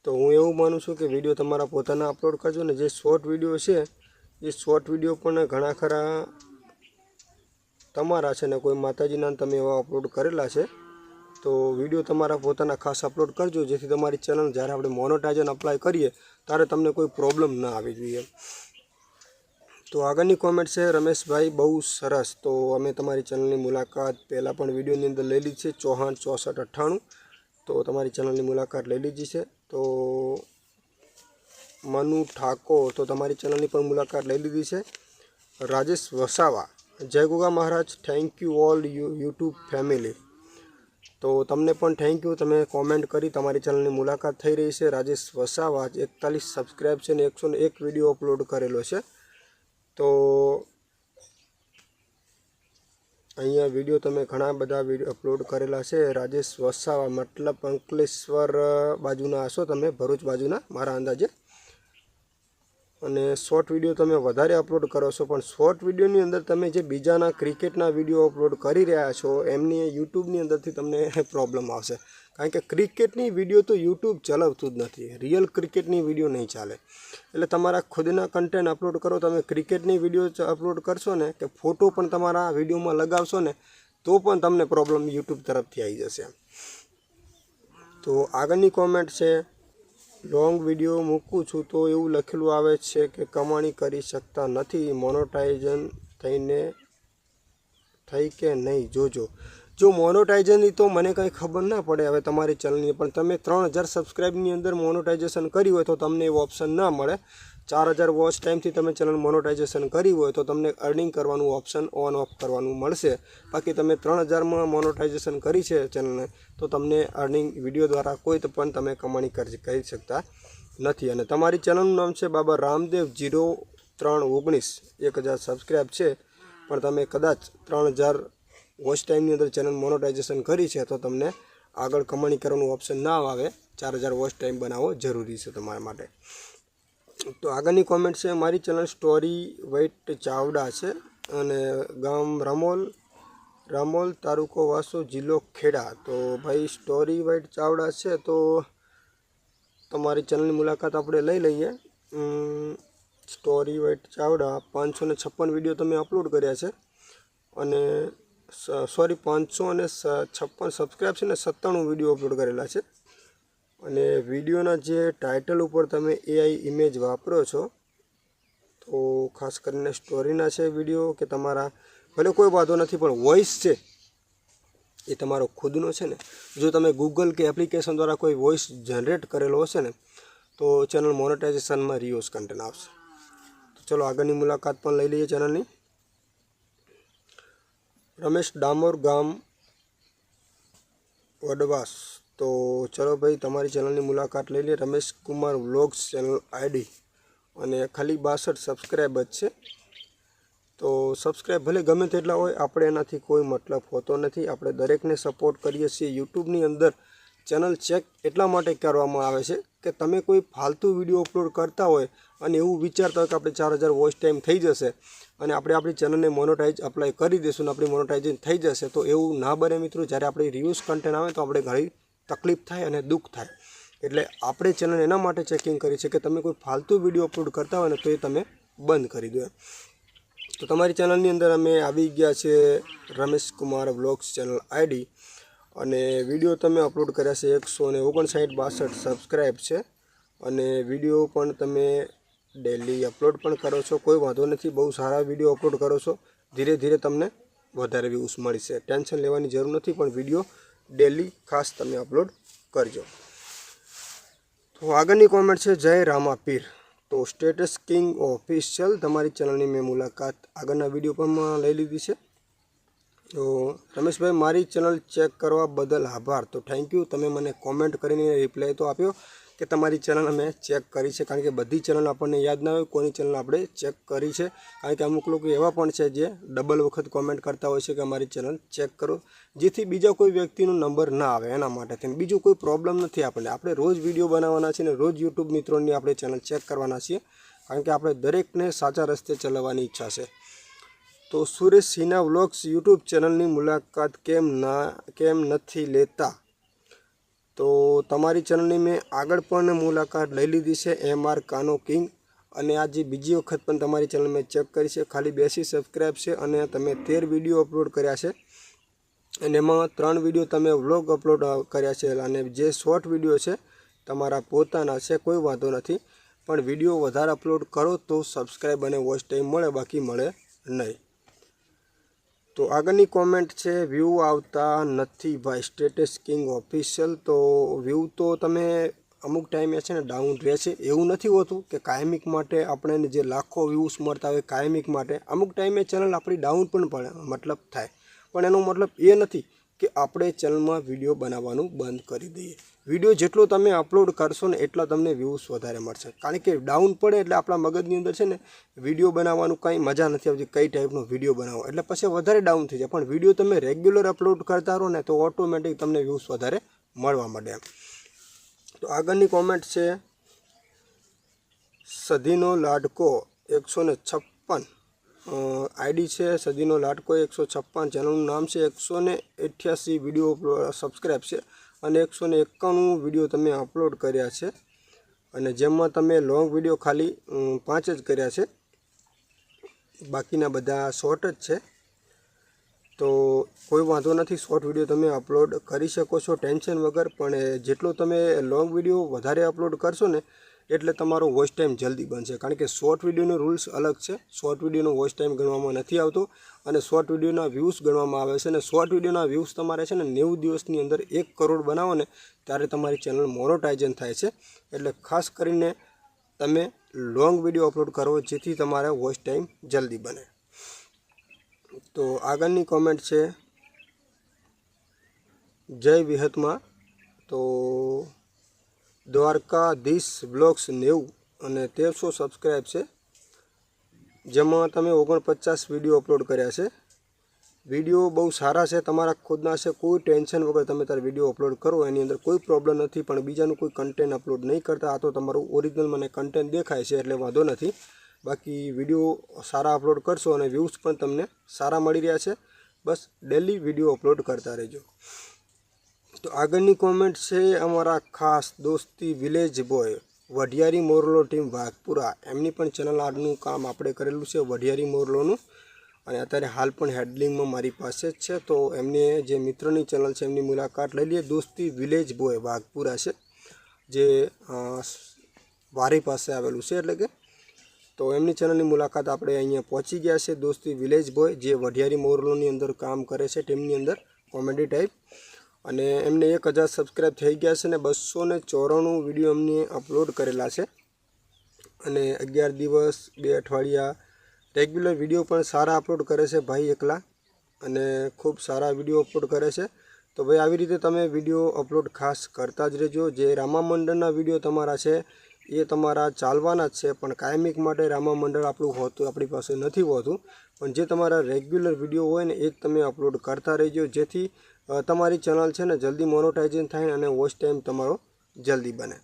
તો હું એવું માનું છું કે વિડીયો તમારા પોતાના અપલોડ કરજો ને જે શોર્ટ વિડીયો છે એ શોર્ટ વિડીયો પણ ઘણા ખરા તમારા છે ને કોઈ માતાજીના તમે એવા અપલોડ કરેલા છે તો વિડીયો તમારા પોતાના ખાસ અપલોડ કરજો, જેથી તમારી ચેનલ જ્યારે આપણે મોનેટાઇઝેશન અપ્લાય કરીએ ત્યારે તમને કોઈ પ્રોબ્લેમ ના આવી જોઈએ. તો આગળની કોમેન્ટ છે રમેશભાઈ બહુ સરસ. તો અમે તમારી ચેનલની મુલાકાત પહેલાં પણ વિડીયોની અંદર લઈ લીધી છે, ચૌહાણ 6498. તો તમારી ચેનલની મુલાકાત લઈ લીધી છે. તો મનુ ઠાકોર, તો તમારી ચેનલની પણ મુલાકાત લઈ લીધી છે. રાજેશ વસાવા, જય Goga Maharaj, thank you all YouTube family. તો તમને પણ થેન્ક યુ, તમે કોમેન્ટ કરી તમારી ચેનલની મુલાકાત થઈ રહી છે. રાજેશ વસાવા 41 સબસ્ક્રાઈબ છે ને 101 વિડીયો અપલોડ કરેલો છે. તો અહીંયા વિડીયો તમે ઘણા બધા વિડીયો અપલોડ કરેલા છે. રાજેશ વસાવા મતલબ અંકલેશ્વર બાજુના હશો તમે, ભરૂચ બાજુના મારા અંદાજે. અને શોર્ટ વિડીયો તમે વધારે અપલોડ કરો છો, પણ શોર્ટ વિડીયોની અંદર તમે જે બીજાના ક્રિકેટના વિડીયો અપલોડ કરી રહ્યા છો એમની યુટ્યુબની અંદરથી તમને પ્રોબ્લેમ આવશે. કારણ કે ક્રિકેટની વિડીયો તો યુટ્યુબ ચલાવતું જ નથી, રિયલ ક્રિકેટની વિડીયો નહીં ચાલે. એટલે તમારા ખુદના કન્ટેન્ટ અપલોડ કરો. તમે ક્રિકેટની વિડીયો અપલોડ કરશો ને કે ફોટો પણ તમારા વિડીયોમાં લગાવશો ને તો પણ તમને પ્રોબ્લેમ યુટ્યુબ તરફથી આવી જશે. તો આગળની કોમેન્ટ છે, લોંગ વિડીયો મૂકું છું તો એવું લખેલું આવે છે કે કમાણી કરી શકતા નથી, મોનેટાઇઝેશન થઈ કે નહીં જોજો. જો મોનેટાઇઝેશનની તો મને કંઈ ખબર ના પડે હવે તમારી ચેનલની, પણ તમે 3000 સબસ્ક્રાઈબની અંદર મોનેટાઇઝેશન કર્યું હોય તો તમને એવો ઓપ્શન ના મળે. 4000 વોચ ટાઈમથી તમે ચેનલ મોનેટાઇઝેશન કર્યું હોય તો તમને અર્નિંગ કરવાનું ઓપ્શન ઓન ઓફ કરવાનું મળશે. બાકી તમે 3000માં મોનેટાઇઝેશન કરી છે ચેનલને તો તમને અર્નિંગ વિડીયો દ્વારા કોઈ પણ તમે કમાણી કરી શકતા નથી. અને તમારી ચેનલનું નામ છે બાબા રામદેવ 0319, 1000 સબસ્ક્રાઈબ છે, પણ તમે કદાચ 3000 વોચ ટાઈમની અંદર ચેનલ મોનેટાઇઝેશન કરી છે તો તમને આગળ કમાણી કરવાનું ઓપ્શન ના આવે. 4000 વોચ ટાઈમ બનાવવો જરૂરી છે તમારા માટે. તો આગળની કોમેન્ટ છે, મારી ચેનલ સ્ટોરી વાઇટ ચાવડા છે અને ગામ રામોલ તાલુકો વાસો જિલ્લો ખેડા. તો ભાઈ સ્ટોરી વાઇટ ચાવડા છે તો તમારી ચેનલની મુલાકાત આપણે લઈ લઈએ. સ્ટોરી વાઇટ ચાવડા 556 વિડીયો તમે અપલોડ કર્યા છે અને 556 સબસ્ક્રાઈબ છે ને 97 વિડીયો અપલોડ કરેલા છે. અને વિડીયોના જે ટાઇટલ ઉપર તમે AI ઇમેજ વાપરો છો તો ખાસ કરીને સ્ટોરીના છે વિડીયો કે તમારા, ભલે કોઈ વાંધો નથી, પણ વોઇસ છે એ તમારો ખુદનો છે ને. જો તમે ગૂગલ કે એપ્લિકેશન દ્વારા કોઈ વોઇસ જનરેટ કરેલો હશે ને તો ચેનલ મોનેટાઇઝેશનમાં રીયુઝ કન્ટેન્ટ આવશે. તો ચલો આગળની મુલાકાત પણ લઈ લઈએ ચેનલની. રમેશ ડામોર, ગામ વડવાસ. તો ચલો ભાઈ તમારી ચેનલની મુલાકાત લઈ લઈએ. Ramesh Kumar vlogs channel ID અને ખાલી 62 સબસ્ક્રાઈબ જ છે. તો સબસ્ક્રાઈબ ભલે ગમે તેટલા હોય, આપણે એનાથી કોઈ મતલબ હોતો નથી. આપણે દરેકને સપોર્ટ કરીએ છીએ. યુટ્યુબની અંદર ચેનલ ચેક એટલા માટે કરવામાં આવે છે કે તમે કોઈ ફાલતુ વિડીયો અપલોડ કરતા હોય અને એવું વિચારતા હોય કે આપણે 4000 વોચ ટાઈમ થઈ જશે અને આપણે આપણી ચેનલને મોનેટાઇઝ અપ્લાય કરી દઈશું ને આપણી મોનેટાઇઝેશન થઈ જશે, તો એવું ના બને મિત્રો. જ્યારે આપણે રિવ્યૂઝ કન્ટેન્ટ આવે તો આપણે ઘણી તકલીફ થાય અને દુઃખ થાય. એટલે આપણે ચેનલ એના માટે ચેકિંગ કરી છે કે તમે કોઈ ફાલતુ વિડીયો અપલોડ કરતા હોય ને તો એ તમે બંધ કરી દો. તો તમારી ચેનલની અંદર અમે આવી ગયા છે Ramesh Kumar vlogs channel ID અને વિડીયો તમે અપલોડ કર્યા છે 159 સબસ્ક્રાઈબ છે અને વિડીયો પણ તમે ડેલી અપલોડ પણ કરો છો. કોઈ વાંધો નથી, બહુ સારા વિડીયો અપલોડ કરો છો. ધીરે ધીરે તમને વધારે વ્યૂઝ મળશે, ટેન્શન લેવાની જરૂર નથી, પણ વિડીયો ડેલી ખાસ તમે અપલોડ કરજો. તો આગળની કોમેન્ટ છે, જય રામાપીર. તો સ્ટેટસ કિંગ ઓફિશિયલ, તમારી ચેનલની મેં મુલાકાત આગળના વિડીયો પણ લઈ લીધી છે. તો રમેશભાઈ મારી ચેનલ ચેક કરવા બદલ આભાર. તો થેન્ક યુ, તમે મને કોમેન્ટ કરીને રિપ્લાય તો આપ્યો કે તમારી ચેનલ અમે ચેક કરી છે. કારણ કે બધી ચેનલ આપણને યાદ ના હોય કોની ચેનલ આપણે ચેક કરી છે. કારણ કે અમુક લોકો એવા પણ છે જે ડબલ વખત કોમેન્ટ કરતા હોય છે કે અમારી ચેનલ ચેક કરો, જેથી બીજા કોઈ વ્યક્તિનો નંબર ના આવે એના માટે થઈને. બીજું કોઈ પ્રોબ્લેમ નથી આપણને. આપણે રોજ વિડીયો બનાવવાના છે ને રોજ યુટ્યુબ મિત્રોની આપણે ચેનલ ચેક કરવાના છીએ. કારણ કે આપણે દરેકને સાચા રસ્તે ચલાવવાની ઈચ્છા છે. તો સુરેશ સિન્હા વ્લોગ્સ યુટ્યુબ ચેનલની મુલાકાત કેમ નથી લેતા? તો તમારી ચેનલની મેં આગળ પણ મુલાકાત લઈ લીધી છે. MR કાનો કિંગ અને આ જે બીજી વખત પણ તમારી ચેનલ મેં ચેક કરી છે, ખાલી 82 સબસ્ક્રાઈબ છે અને તમે 13 વિડીયો અપલોડ કર્યા છે અને એમાં 3 વિડીયો તમે વ્લોગ અપલોડ કર્યા છે અને જે શોર્ટ વિડીયો છે તમારા પોતાના છે, કોઈ વાંધો નથી, પણ વિડીયો વધારે અપલોડ કરો તો સબસ્ક્રાઈબ અને વોચ ટાઈમ મળે, બાકી મળે નહીં. તો આગળની કોમેન્ટ છે, વ્યૂ આવતા નથી ભાઈ સ્ટેટસ કિંગ ઓફિશિયલ. તો વ્યૂ તો તમે અમુક ટાઈમે છે ને ડાઉન રહે છે, એવું નથી હોતું કે કાયમિક માટે આપણે જે લાખો વ્યૂઝ મળતા હોય કાયમિક માટે, અમુક ટાઈમે ચેનલ આપણી ડાઉન પણ પડે મતલબ થાય, પણ એનો મતલબ એ નથી કે આપણે ચેનલમાં વિડીયો બનાવવાનું બંધ કરી દઈએ. વિડીયો જેટલો તમે અપલોડ કરશો ને એટલા તમને વ્યૂઝ વધારે મળશે, કારણ કે ડાઉન પડે એટલે આપણા મગજની અંદર છે ને વિડીયો બનાવવાનું કંઈ મજા નથી આવતી, કઈ ટાઈપનો વિડીયો બનાવો, એટલે પછી વધારે ડાઉન થઈ જાય. પણ વિડીયો તમે રેગ્યુલર અપલોડ કરતા રહો ને તો ઓટોમેટિક તમને વ્યૂઝ વધારે મળવા માંડે એમ. તો આગળની કોમેન્ટ છે, સધીનો લાડકો 156 આઈડી છે, સધીનો લાડકો 156, ચેનલનું નામ છે, 188 વિડીયો સબસ્ક્રાઈબ છે અને 191 વિડીયો તમે અપલોડ કર્યા છે અને જેમાં તમે લોંગ વિડીયો ખાલી 5 જ કર્યા છે, બાકીના બધા શોર્ટ જ છે. તો કોઈ વાંધો નથી, શોર્ટ વિડીયો તમે અપલોડ કરી શકો છો ટેન્શન વગર, પણ જેટલો તમે લોંગ વિડીયો વધારે અપલોડ કરશો ને એટલે તમારો વોચ ટાઈમ જલ્દી બનશે, કારણ કે શોર્ટ વિડીયોનો રૂલ્સ અલગ છે. શોર્ટ વિડીયોનો વોચ ટાઈમ ગણવામાં નથી આવતો અને શોર્ટ વિડીયોના વ્યૂઝ ગણવામાં આવે છે અને શોર્ટ વિડીયોના વ્યૂઝ તમારે છે ને 90 દિવસની અંદર 1 કરોડ બનાવો ને ત્યારે તમારી ચેનલ મોનેટાઇઝેશન થાય છે. એટલે ખાસ કરીને તમે લોંગ વિડીયો અપલોડ કરો જેથી તમારે વોચ ટાઈમ જલ્દી બને. તો આગળની કોમેન્ટ છે, જય વિહતમાં. તો દ્વારકાધીશ બ્લોગ્સ 90 અને 1300 સબસ્ક્રાઈબ છે, જેમાં તમે 49 વિડીયો અપલોડ કર્યા છે. વિડીયો બહુ સારા છે, તમારા ખુદના છે, કોઈ ટેન્શન વગર તમે તાર વિડીયો અપલોડ કરો, એની અંદર કોઈ પ્રોબ્લેમ નથી. પણ બીજાનું કોઈ કન્ટેન્ટ અપલોડ નહીં કરતા, આ તો તમારું ઓરિજિનલ મને કન્ટેન્ટ દેખાય છે એટલે વાંધો નથી. બાકી વિડીયો સારા અપલોડ કરશો અને વ્યૂઝ પણ તમને સારા મળી રહ્યા છે, બસ ડેલી વિડીયો અપલોડ કરતા રહેજો. તો આગળની કોમેન્ટ છે, અમારા ખાસ દોસ્તી village boy Vadhiyari Morlo team Vaghpura, એમની પણ ચેનલ આડનું કામ આપણે કરેલું છે વઢિયારી મોરલોનું, અને અત્યારે હાલ પણ હેડલિંગમાં મારી પાસે જ છે. તો એમને જે મિત્રની ચેનલ છે એમની મુલાકાત લઈ લઈએ. દોસ્તી વિલેજ બોય વાઘપુરા છે, જે વારી પાસે આવેલું છે, એટલે કે તો એમની ચેનલની મુલાકાત આપણે અહીંયા પહોંચી ગયા છે. દોસ્તી વિલેજ બોય જે વઢિયારી મોરલોની અંદર કામ કરે છે ટીમની અંદર, કોમેડી ટાઈપ, અને એમને 1000 સબસ્ક્રાઈબ થઈ ગયા છે ને 294 વિડીયો એમને અપલોડ કરેલા છે અને 11 દિવસ 2 અઠવાડિયા રેગ્યુલર વિડીયો પણ સારા અપલોડ કરે છે ભાઈ એકલા, અને ખૂબ સારા વિડીયો અપલોડ કરે છે. તો ભાઈ આવી રીતે તમે વિડીયો અપલોડ ખાસ કરતા જ રહેજો. જે રામા મંડળના વિડીયો તમારા છે એ તમારા ચાલવાના જ છે, પણ કાયમિક માટે રામા મંડળ આપણું હોતું આપણી પાસે નથી હોતું, પણ જે તમારા રેગ્યુલર વિડીયો હોય ને એ જ તમે અપલોડ કરતા રહેજો, જેથી તમારી ચેનલ છે ને જલ્દી મોનેટાઇઝેશન થાય અને વોચ ટાઈમ તમારો જલ્દી બને.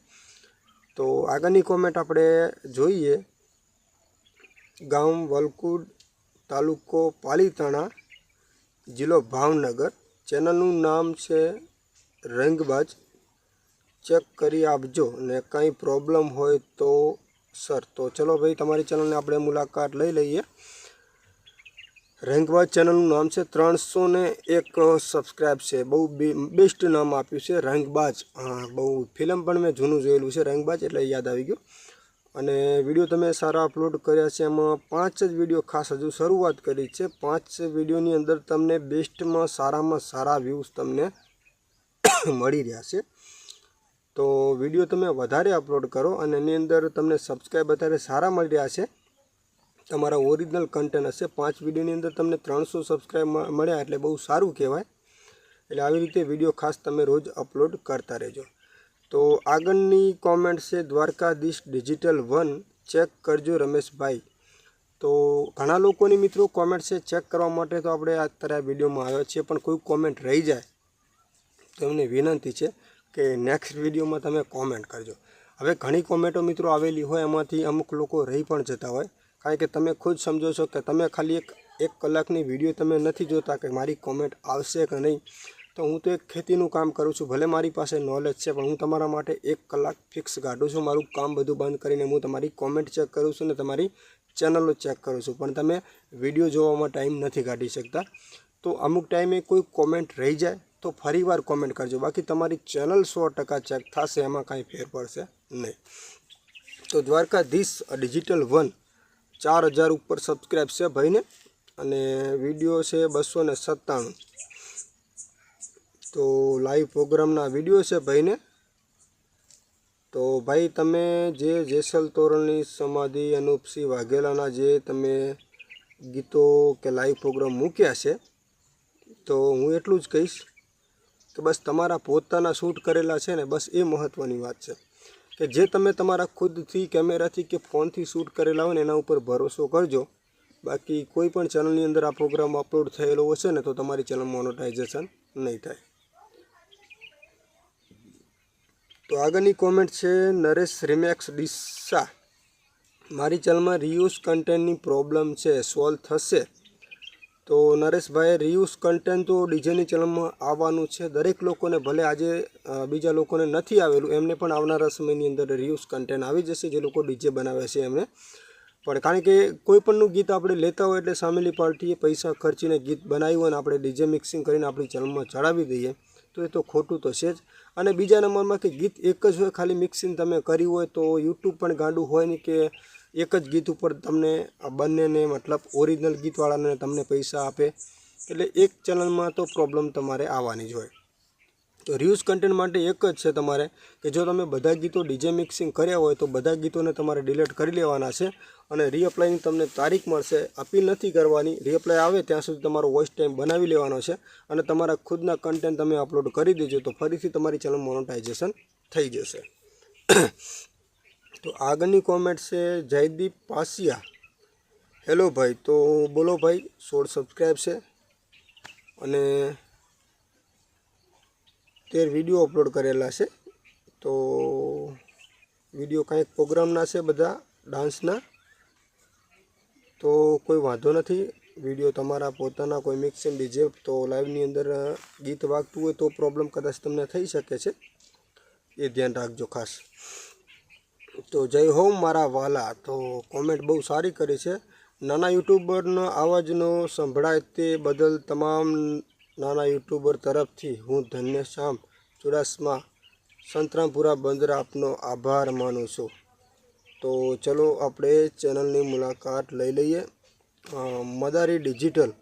તો આગળની કોમેન્ટ આપણે જોઈએ, ગામ વલકુડ, તાલુકો પાલીતાણા, જિલ્લો ભાવનગર, ચેનલનું નામ છે રંગબાજ, ચેક કરી આપજો ને કંઈ પ્રોબ્લેમ હોય તો સર. તો ચલો ભાઈ તમારી ચેનલને આપણે મુલાકાત લઈ લઈએ. રંગબાજ ચેનલનું નામ છે, 301 સબસ્ક્રાઈબ છે, બહુ બેસ્ટ નામ આપ્યું છે રંગબાજ. હા, બહુ ફિલ્મ પણ મેં જૂનું જોયેલું છે રંગબાજ, એટલે યાદ આવી ગયું. અને વિડીયો તમે સારા અપલોડ કર્યા છે, એમાં 5 જ વિડીયો ખાસ હજુ શરૂઆત કરી છે. 5 વિડીયોની અંદર તમને બેસ્ટમાં સારામાં સારા વ્યૂઝ તમને મળી રહ્યા છે. તો વિડીયો તમે વધારે અપલોડ કરો અને એની અંદર તમને સબસ્ક્રાઈબ અત્યારે સારા મળી રહ્યા છે, તમારા ઓરિજિનલ કન્ટેન્ટ હશે. 5 વિડીયોની અંદર તમને 300 સબસ્ક્રાઈબ મળ્યા એટલે બહુ સારું કહેવાય. એટલે આવી રીતે વિડીયો ખાસ તમે રોજ અપલોડ કરતા રહેજો. તો આગળની કોમેન્ટ છે, દ્વારકાધીશ ડિજિટલ 1, ચેક કરજો રમેશભાઈ. તો ઘણા લોકોની મિત્રો કોમેન્ટ છે, ચેક કરવા માટે તો આપણે અત્યારે આ વિડીયોમાં આવ્યા છીએ, પણ કોઈ કોમેન્ટ રહી જાય તો એમને વિનંતી છે કે નેક્સ્ટ વિડીયોમાં તમે કોમેન્ટ કરજો. હવે ઘણી કોમેન્ટો મિત્રો આવેલી હોય, એમાંથી અમુક લોકો રહી પણ જતા હોય, કારણ કે તમે ખુદ સમજો છો કે તમે ખાલી એક કલાકની વિડીયો તમે નથી જોતા કે મારી કોમેન્ટ આવશે કે નહીં. તો હું તો એક ખેતીનું કામ કરું છું, ભલે મારી પાસે નોલેજ છે પણ હું તમારા માટે 1 કલાક ફિક્સ કાઢું છું, મારું કામ બધું બંધ કરીને હું તમારી કોમેન્ટ ચેક કરું છું ને તમારી ચેનલો ચેક કરું છું, પણ તમે વિડીયો જોવામાં ટાઈમ નથી કાઢી શકતા। તો અમુક ટાઈમે કોઈ કોમેન્ટ રહી જાય તો ફરીવાર કોમેન્ટ કરજો, બાકી તમારી ચેનલ 100% ચેક થશે, એમાં કાંઈ ફેર પડશે નહીં। તો દ્વારકાધીશ ડિજિટલ 1 4000 ઉપર સબસ્ક્રાઈબ છે ભાઈને, અને વિડીયો છે 297। તો લાઈવ પ્રોગ્રામના વિડીયો છે ભાઈને। તો ભાઈ તમે જે જેસલ તોરણની સમાધિ અનુપસિંહ વાઘેલાના જે તમે ગીતો કે લાઈવ પ્રોગ્રામ મૂક્યા છે, તો હું એટલું જ કહીશ કે બસ તમારા પોતાના શૂટ કરેલા છે ને, બસ એ મહત્ત્વની વાત છે કે જે તમે તમારા ખુદથી કેમેરાથી કે ફોનથી શૂટ કરેલા હોય ને એના ઉપર ભરોસો કરજો। બાકી કોઈ પણ ચેનલની અંદર આ પ્રોગ્રામ અપલોડ થયેલો હશે ને તો તમારી ચેનલ મોનેટાઇઝેશન નહીં થાય। તો આગળની કોમેન્ટ છે નરેશ રિમેક્સ ડીસા, મારી ચેનલમાં રીયુઝ કન્ટેન્ટની પ્રોબ્લેમ છે, સોલ્વ થશે? તો નરેશભાઈ રીયુઝ કન્ટેન્ટ તો ડીજેની ચેનલમાં આવવાનું છે, દરેક લોકોને, ભલે આજે બીજા લોકોને નથી આવેલું એમને પણ આવનારા સમયની અંદર રીયુઝ કન્ટેન્ટ આવી જશે, જે લોકો ડીજે બનાવે છે એમને પણ। કારણ કે કોઈપણનું ગીત આપણે લેતા હોય એટલે સામેલી પાર્ટીએ પૈસા ખર્ચીને ગીત બનાવ્યું અને આપણે ડીજે મિક્સિંગ કરીને આપણી ચેનલમાં ચડાવી દઈએ તો એ તો ખોટું તો છે જ। અને બીજા નંબરમાં કે ગીત એક જ હોય, ખાલી મિક્સિંગ તમે કર્યું હોય તો યુટ્યુબ પણ ગાંડું હોય નહીં કે એક જ ગીત ઉપર તમને આ બંનેને મતલબ ઓરિજિનલ ગીતવાળાને તમને પૈસા આપે, એટલે એક ચેનલમાં તો પ્રોબ્લેમ તમારે આવવાની જ હોય। તો રીયુઝ કન્ટેન્ટ માટે એક જ છે તમારે કે જો તમે બધા ગીતો ડીજે મિક્સિંગ કર્યા હોય તો બધા ગીતોને તમારે ડિલીટ કરી લેવાના છે અને રીઅપ્લાયની તમને તારીખ મળશે, અપીલ નથી કરવાની, રીઅપ્લાય આવે ત્યાં સુધી તમારો વોઇસ ટાઈમ બનાવી લેવાનો છે અને તમારા ખુદના કન્ટેન્ટ તમે અપલોડ કરી દેજો તો ફરીથી તમારી ચેનલ મોનેટાઇઝેશન થઈ જશે। તો આગળની કોમેન્ટ છે જયદીપ પાસિયા, હેલો ભાઈ, તો બોલો ભાઈ, 16 સબસ્ક્રાઈબ છે અને 13 વિડીયો અપલોડ કરેલા છે। તો વિડીયો કાંઈક પ્રોગ્રામના છે, બધા ડાન્સના, તો કોઈ વાંધો નથી, વિડીયો તમારા પોતાના કોઈ મિક્સિંગ ડીજે તો લાઈવની અંદર ગીત વાગતું હોય તો પ્રોબ્લેમ કદાચ તમને થઈ શકે છે, એ ધ્યાન રાખજો ખાસ। તો જય હો મારા વાલા, તો કોમેન્ટ બહુ સારી કરી છે, નાના યુટ્યુબરનો અવાજનો સંભળાય તે બદલ તમામ નાના યુટ્યુબર તરફથી હું ધન્યશ્યામ ચુડાસમા સંતરામપુરા બંદર આપનો આભાર માનું છું। તો ચલો આપણે ચેનલની મુલાકાત લઈ લઈએ। મદારી ડિજિટલ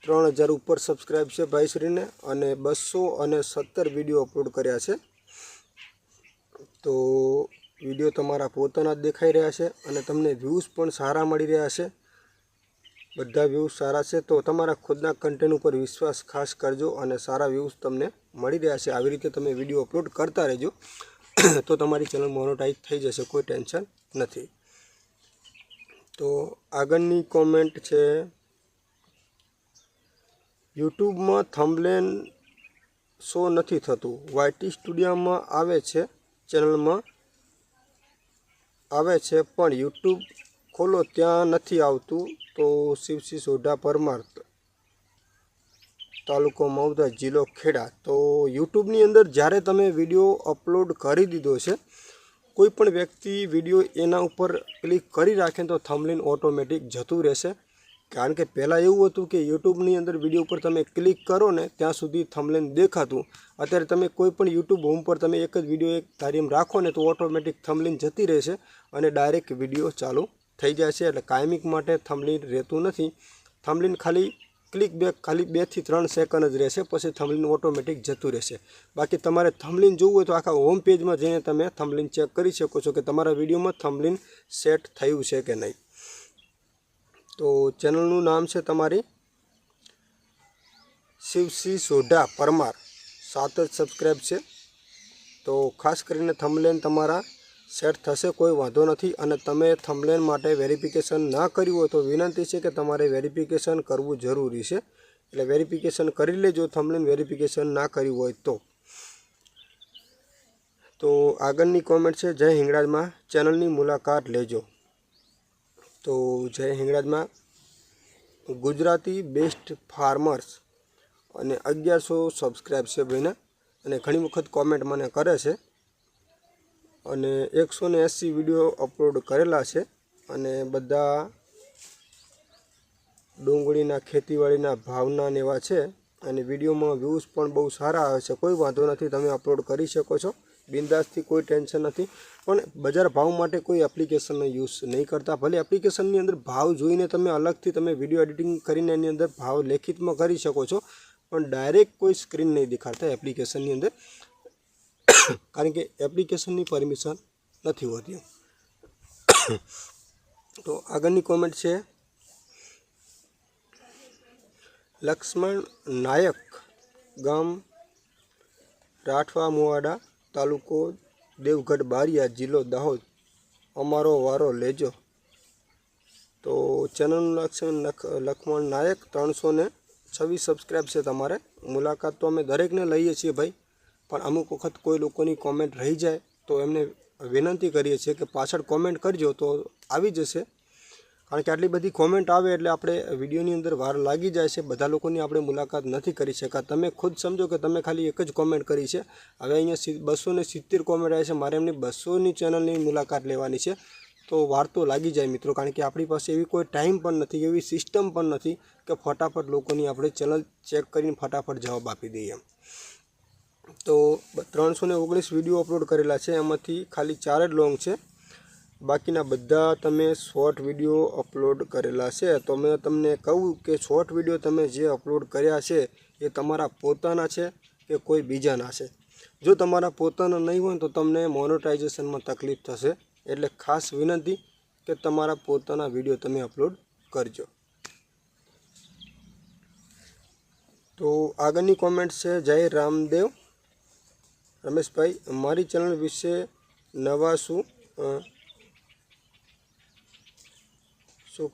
3000 ઉપર સબસ્ક્રાઈબ છે ભાઈશ્રીને અને 217 વિડીયો અપલોડ કર્યા છે। તો વિડીયો તમારા પોતાના જ દેખાઈ રહ્યા છે અને તમને વ્યૂઝ પણ સારા મળી રહ્યા છે, બધા વ્યૂઝ સારા છે। તો તમારા ખુદના કન્ટેન્ટ ઉપર વિશ્વાસ ખાસ કરજો અને સારા વ્યૂઝ તમને મળી રહ્યા છે, આવી રીતે તમે વિડીયો અપલોડ કરતા રહેજો તો તમારી ચેનલ મોનેટાઇઝ થઈ જશે, કોઈ ટેન્શન નથી। તો આગળની કોમેન્ટ છે યુટ્યુબમાં થંબનેલ શો નથી થતું, વાયટી સ્ટુડિયોમાં આવે છે, ચેનલમાં આવે છે પણ યુટ્યુબ ખોલો ત્યાં નથી આવતું। તો શિવસિંહ સોઢા પરમાર, તાલુકો મહુધા, જિલ્લો ખેડા। તો યુટ્યુબની અંદર જ્યારે તમે વિડીયો અપલોડ કરી દીધો છે, કોઈ પણ વ્યક્તિ વિડીયો એના ઉપર ક્લિક કરી રાખે તો થંબનેલ ઓટોમેટિક જતું રહેશે। કારણ કે પહેલાં એવું હતું કે યુટ્યુબની અંદર વિડીયો ઉપર તમે ક્લિક કરો ને ત્યાં સુધી થંબનેલ દેખાતું, અત્યારે તમે કોઈ પણ યુટ્યુબ હોમ પર તમે એક જ વિડીયો એક ધારીમ રાખો ને તો ઓટોમેટિક થંબનેલ જતી રહેશે અને ડાયરેક્ટ વિડીયો ચાલુ થઈ જાય છે। એટલે કાયમિક માટે થંબનેલ રહેતું નથી, થંબનેલ ખાલી ક્લિક બેક ખાલી 2 થી 3 સેકન્ડ જ રહેશે, પછી થંબનેલ ઓટોમેટિક જતું રહેશે। બાકી તમારે થંબનેલ જોવું હોય તો આખા હોમ પેજમાં જઈને તમે થંબનેલ ચેક કરી શકો છો કે તમારા વિડીયોમાં થંબનેલ સેટ થયું છે કે નહીં। તો ચેનલનું નામ છે તમારી શિવસિંહ સોઢા પરમાર, 7 જ સબસ્ક્રાઈબ છે। તો ખાસ કરીને થંબનેલ તમારા સેટ થશે, કોઈ વાંધો નથી। અને તમે થંબનેલ માટે વેરિફિકેશન ના કર્યું હોય તો વિનંતી છે કે તમારે વેરિફિકેશન કરવું જરૂરી છે, એટલે વેરિફિકેશન કરી લેજો થંબનેલ વેરિફિકેશન ના કર્યું હોય તો। તો આગળની કોમેન્ટ છે જય હિંગળાજમાં ચેનલની મુલાકાત લેજો। તો જય હિંગળાજમાં ગુજરાતી બેસ્ટ ફાર્મર્સ અને 1100 સબસ્ક્રાઈબ છે ભાઈને, અને ઘણી વખત કોમેન્ટ મને કરે છે, અને 180 વિડીયો અપલોડ કરેલા છે, અને બધા ડુંગળીના ખેતીવાડીના ભાવના ને એવા છે, અને વિડીયોમાં વ્યૂઝ પણ બહુ સારા આવે છે. કોઈ વાંધો નથી, તમે અપલોડ કરી શકો છો બિંદાસથી, કોઈ ટેન્શન નથી. પણ બજાર ભાવ માટે કોઈ એપ્લિકેશનનો યુઝ નહીં કરતા. ભલે એપ્લિકેશનની અંદર ભાવ જોઈને તમે અલગથી તમે વિડીયો એડિટિંગ કરીને એની અંદર ભાવ લેખિતમાં કરી શકો છો, પણ ડાયરેક્ટ કોઈ સ્ક્રીન નહીં દેખાડતા એપ્લિકેશનની અંદર, કારણ કે એપ્લિકેશનની પરમિશન નથી હોતી. તો આગળની કોમેન્ટ છે લક્ષ્મણ નાયક, ગામ રાઠવા મુવાડા, તાલુકો દેવગઢ બારિયા, જિલ્લો દાહોદ. અમારો વારો લેજો. તો ચેનલનું લક્ષ્મણ નાયક, 326 સબસ્ક્રાઈબ છે તમારે. મુલાકાત તો અમે દરેકને લઈએ છીએ ભાઈ, પણ અમુક વખત કોઈ લોકોની કોમેન્ટ રહી જાય તો એમને વિનંતી કરીએ છીએ કે પાછળ કોમેન્ટ કરજો તો આવી જશે. કારણ કે આટલી બધી કોમેન્ટ આવે એટલે આપણે વિડીયોની અંદર વાર લાગી જાય છે. બધા લોકોની આપણે મુલાકાત નથી કરી શકતા. તમે ખુદ સમજો કે તમે ખાલી એક જ કોમેન્ટ કરી છે. હવે અહીંયા 270 કોમેન્ટ આવે છે, મારે એમની 200ની ચેનલની મુલાકાત લેવાની છે, તો વાર તો લાગી જાય મિત્રો. કારણ કે આપણી પાસે એવી કોઈ ટાઈમ પણ નથી, એવી સિસ્ટમ પણ નથી કે ફટાફટ લોકોની આપણે ચેનલ ચેક કરીને ફટાફટ જવાબ આપી દઈએ. તો 319 વિડીયો અપલોડ કરેલા છે, એમાંથી ખાલી 4 જ લોંગ છે, બાકીના બધા તમે શોર્ટ વિડીયો અપલોડ કરેલા છે. તો મેં તમને કહું કે શોર્ટ વિડીયો તમે જે અપલોડ કર્યા છે એ તમારા પોતાના છે કે કોઈ બીજાના છે. જો તમારા પોતાના નહીં હોય તો તમને મોનેટાઇઝેશનમાં તકલીફ થશે, એટલે ખાસ વિનંતી કે તમારા પોતાના વિડીયો તમે અપલોડ કરજો. તો આગળની કોમેન્ટ છે જય રામદેવ રમેશભાઈ, મારી ચેનલ વિશે નવા શું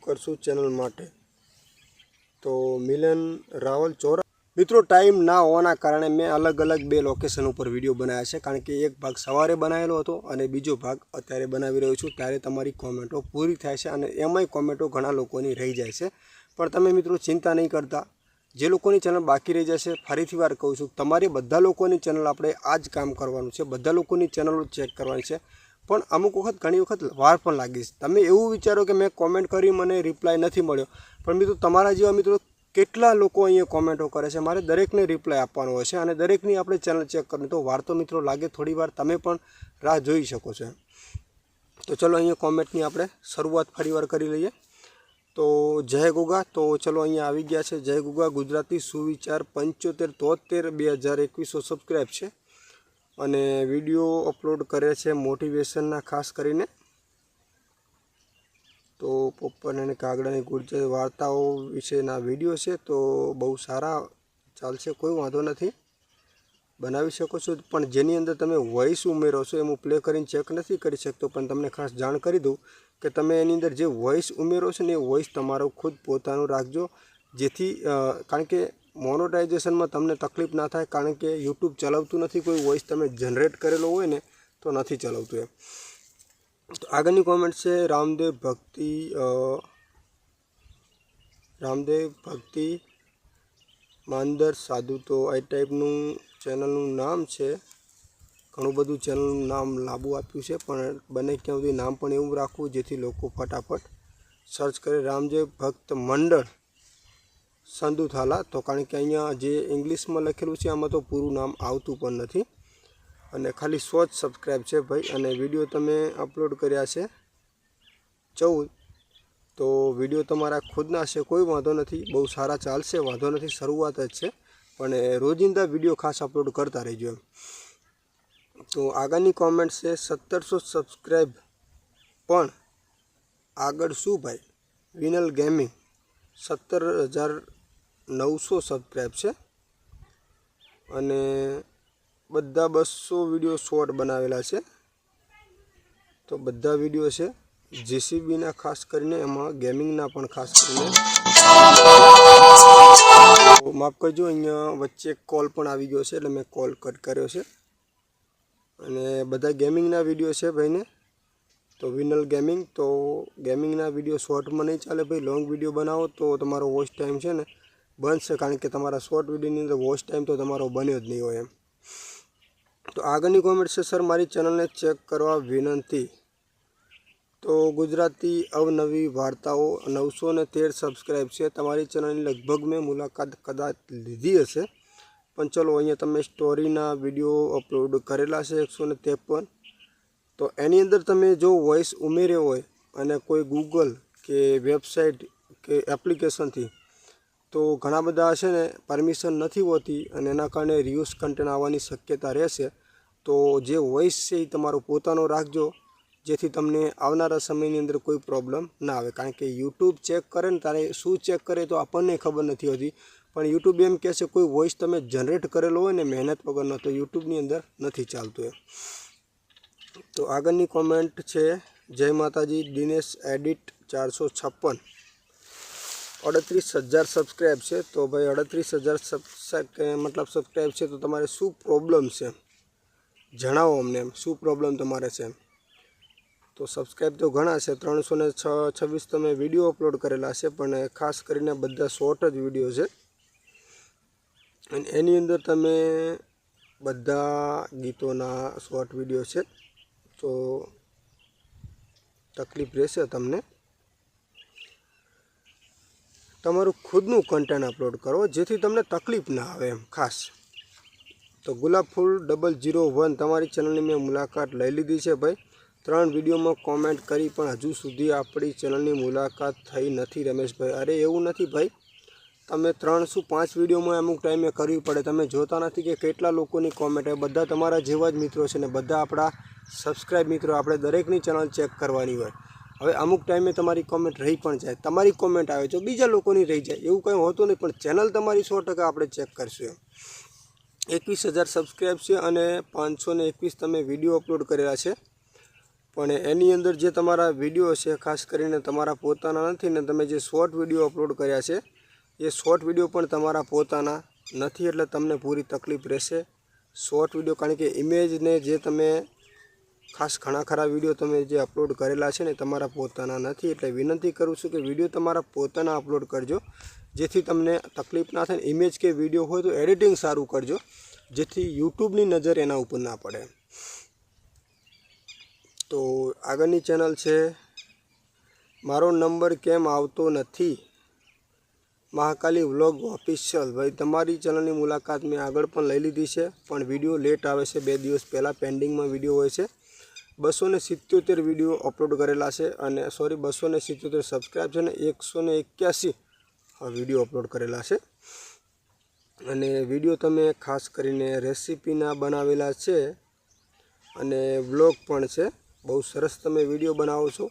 કરશું ચેનલ માટે. તો મિલન રાવલ ચોરા. મિત્રો ટાઈમ ના હોવાના કારણે મેં અલગ અલગ 2 લોકેશન ઉપર વિડીયો બનાવ્યા છે. કારણ કે એક ભાગ સવારે બનાવેલો હતો અને બીજો ભાગ અત્યારે બનાવી રહ્યો છું. ત્યારે તમારી કોમેન્ટો પૂરી થાય છે, અને એમાંય કોમેન્ટો ઘણા લોકોની રહી જાય છે. પણ તમે મિત્રો ચિંતા નહીં કરતા. જે લોકોની ચેનલ બાકી રહી જશે, ફરીથી વાર કહું છું, તમારી બધા લોકોની ચેનલ આપણે આ જ કામ કરવાનું છે. બધા લોકોની ચેનલો ચેક કરવાની છે. પણ અમુક વખત ઘણી વખત વાર પણ લાગી છે. તમે એવું વિચારો કે મેં કોમેન્ટ કરી મને રિપ્લાય નથી મળ્યો, પણ મિત્રો તમારા જેવા મિત્રો કેટલા લોકો અહીંયા કોમેન્ટો કરે છે. મારે દરેકને રિપ્લાય આપવાનો હોય છે, અને દરેકની આપણે ચેનલ ચેક કરવાની. તો વાર તો મિત્રો લાગે, થોડી વાર તમે પણ રાહ જોઈ શકો છો. તો ચલો અહીંયા કોમેન્ટની આપણે શરૂઆત ફરીવાર કરી લઈએ. તો જય ગુગા, તો ચલો અહીંયા આવી ગયા છે જય ગુગા ગુજરાતી સુવિચાર 7573 2021 સબસ્ક્રાઈબ છે, અને વિડીયો અપલોડ કરે છે મોટિવેશનના ખાસ કરીને. તો પોપન અને કાગડાની ગુર્જર વાર્તાઓ વિશેના વિડીયો છે, તો બહુ સારા ચાલશે, કોઈ વાંધો નથી, બનાવી શકો છો. પણ જેની અંદર તમે વોઇસ ઉમેરો છો એમ હું પ્લે કરીને ચેક નથી કરી શકતો, પણ તમને ખાસ જાણ કરી દઉં કે તમે એની અંદર જે વોઇસ ઉમેરો છો ને એ વોઇસ તમારો ખુદ પોતાનું રાખજો, જેથી કારણ કે મોનેટાઇઝેશનમાં તમને તકલીફ ના થાય. કારણ કે યુટ્યુબ ચલાવતું નથી, કોઈ વોઇસ તમે જનરેટ કરેલો હોય ને તો નથી ચલાવતું એમ. તો આગળની કોમેન્ટ છે રામદેવ ભક્તિ માંદર સાધુ. તો આ ટાઈપનું ચેનલનું નામ છે. ઘણું બધું ચેનલનું નામ લાંબુ આપ્યું છે, પણ બને ક્યાં સુધી નામ પણ એવું રાખવું જેથી લોકો ફટાફટ સર્ચ કરે. રામદેવ ભક્ત મંડળ સંધુથાલા. તો કારણ કે અહીંયા જે ઇંગ્લિશમાં લખેલું છે આમાં તો પૂરું નામ આવતું પણ નથી, અને ખાલી 100 જ સબસ્ક્રાઈબ છે ભાઈ. અને વિડીયો તમે અપલોડ કર્યા છે 14. તો વિડીયો તમારા ખુદના છે, કોઈ વાંધો નથી, બહુ સારા ચાલશે, વાંધો નથી, શરૂઆત જ છે. પણ રોજિંદા વિડીયો ખાસ અપલોડ કરતા રહેજો એમ. તો આગળની કોમેન્ટ છે 1700 સબસ્ક્રાઈબ પણ આગળ શું ભાઈ. વિનલ ગેમિંગ 17,900 સબસ્ક્રાઈબ છે, અને બધા 200 વિડીયો શોર્ટ બનાવેલા છે. તો બધા વિડીયો છે જેસીબીના ખાસ કરીને, એમાં ગેમિંગના પણ ખાસ કરીને. માફ કરજો, અહીંયા વચ્ચે કોલ પણ આવી ગયો છે એટલે મેં કોલ કટ કર્યો છે. અને બધા ગેમિંગના વિડીયો છે ભાઈને. તો વિનલ ગેમિંગ, તો ગેમિંગના વિડીયો શોર્ટમાં નહીં ચાલે ભાઈ, લોંગ વિડીયો બનાવો તો તમારો વોચ ટાઈમ છે ને બનશે, કારણ કે તમારા શોર્ટ વિડીયોની અંદર વોચ ટાઈમ તો તમારો બન્યો જ નહીં હોય એમ. તો આગળની કોમેન્ટ છે, સર મારી ચેનલને ચેક કરવા વિનંતી. તો ગુજરાતી અવનવી વાર્તાઓ 913 સબસ્ક્રાઈબ છે. તમારી ચેનલની લગભગ મેં મુલાકાત કદાચ લીધી હશે, પણ ચલો અહીંયા તમે સ્ટોરીના વિડીયો અપલોડ કરેલા છે 153. તો એની અંદર તમે જો વોઇસ ઉમેર્યો હોય અને કોઈ ગૂગલ કે વેબસાઇટ કે એપ્લિકેશનથી, તો ઘણા બધા છે ને પરમિશન નથી હોતી અને એના કારણે રિયુઝ કન્ટેન્ટ આવવાની શક્યતા રહેશે. તો જે વોઇસ છે એ તમારો પોતાનો રાખજો, જેથી તમને આવનારા સમયની અંદર કોઈ પ્રોબ્લેમ ના આવે. કારણ કે યુટ્યુબ ચેક કરે ને તારે શું ચેક કરે તો આપણને ખબર નથી હોતી, પણ યુટ્યુબ એમ કહે છે કોઈ વોઇસ તમે જનરેટ કરેલો હોય ને મહેનત વગરનો, તો યુટ્યુબની અંદર નથી ચાલતું એમ. તો આગળની કોમેન્ટ છે, જય માતાજી દિનેશ એડિટ 456, 38,000 સબસ્ક્રાઈબ છે. તો ભાઈ 38,000 મતલબ સબસ્ક્રાઈબ છે, તો તમારે શું પ્રોબ્લેમ છે જણાવો અમને, એમ શું પ્રોબ્લેમ તમારે છે. તો સબસ્ક્રાઈબ તો ઘણા છે, 326 તમે વિડીયો અપલોડ કરેલા છે, પણ ખાસ કરીને બધા શોર્ટ જ વિડીયો છે અને એની અંદર તમે બધા ગીતોના શોર્ટ વિડીયો છે. તો તકલીફ રહેશે તમને. તમારું ખુદનું કન્ટેન્ટ અપલોડ કરો જેથી તમને તકલીફ ના આવે એમ ખાસ. તો ગુલાબફૂલ 001, તમારી ચેનલની મેં મુલાકાત લઈ લીધી છે ભાઈ. 3 વિડીયોમાં કોમેન્ટ કરી પણ હજુ સુધી આપણી ચેનલની મુલાકાત થઈ નથી રમેશભાઈ. અરે એવું નથી ભાઈ, તમે 305 વિડીયોમાં અમુક ટાઈમે કરવી પડે. તમે જોતા નથી કે કેટલા લોકોની કોમેન્ટ આવે. બધા તમારા જેવા જ મિત્રો છે ને બધા આપણા સબસ્ક્રાઈબ મિત્રો. આપણે દરેકની ચેનલ ચેક કરવાની હોય. હવે અમુક ટાઈમે તમારી કોમેન્ટ રહી પણ જાય, તમારી કોમેન્ટ આવે તો બીજા લોકોની રહી જાય, એવું કંઈ હોતું નહીં. પણ ચેનલ તમારી 100% આપણે ચેક કરશું. 21,000 સબસ્ક્રાઈબ છે અને 521 તમે વિડીયો અપલોડ કરેલા છે, પણ એની અંદર જે તમારા વિડીયો છે ખાસ કરીને તમારા પોતાના નથી ને. તમે જે શોર્ટ વિડીયો અપલોડ કર્યા છે એ શોર્ટ વિડીયો પણ તમારા પોતાના નથી, એટલે તમને પૂરી તકલીફ રહેશે શોર્ટ વિડીયો. કારણ કે ઇમેજને જે તમે ખાસ ઘણા ખરા વિડીયો તમે જે અપલોડ કરેલા છે ને તમારા પોતાના નથી. એટલે વિનંતી કરું છું કે વિડીયો તમારા પોતાના અપલોડ કરજો, જેથી તમને તકલીફ ના થાય. ઇમેજ કે વિડીયો હોય તો એડિટિંગ સારું કરજો, જેથી યુટ્યુબની નજર એના ઉપર ના પડે. તો આગળની ચેનલ છે, મારો નંબર કેમ આવતો નથી, મહાકાલી વ્લોગ ઓફિશિયલ. ભાઈ તમારી ચેનલની મુલાકાત મેં આગળ પણ લઈ લીધી છે, પણ વિડીયો લેટ આવે છે. 2 દિવસ પહેલાં પેન્ડિંગમાં વિડીયો હોય છે. 277 વિડીયો અપલોડ કરેલા છે અને 277 સબસ્ક્રાઈબ છે ને 181 વિડીયો અપલોડ કરેલા છે. અને વિડીયો તમે ખાસ કરીને રેસીપીના બનાવેલા છે અને વ્લોગ પણ છે. બહુ સરસ તમે વિડીયો બનાવો છો,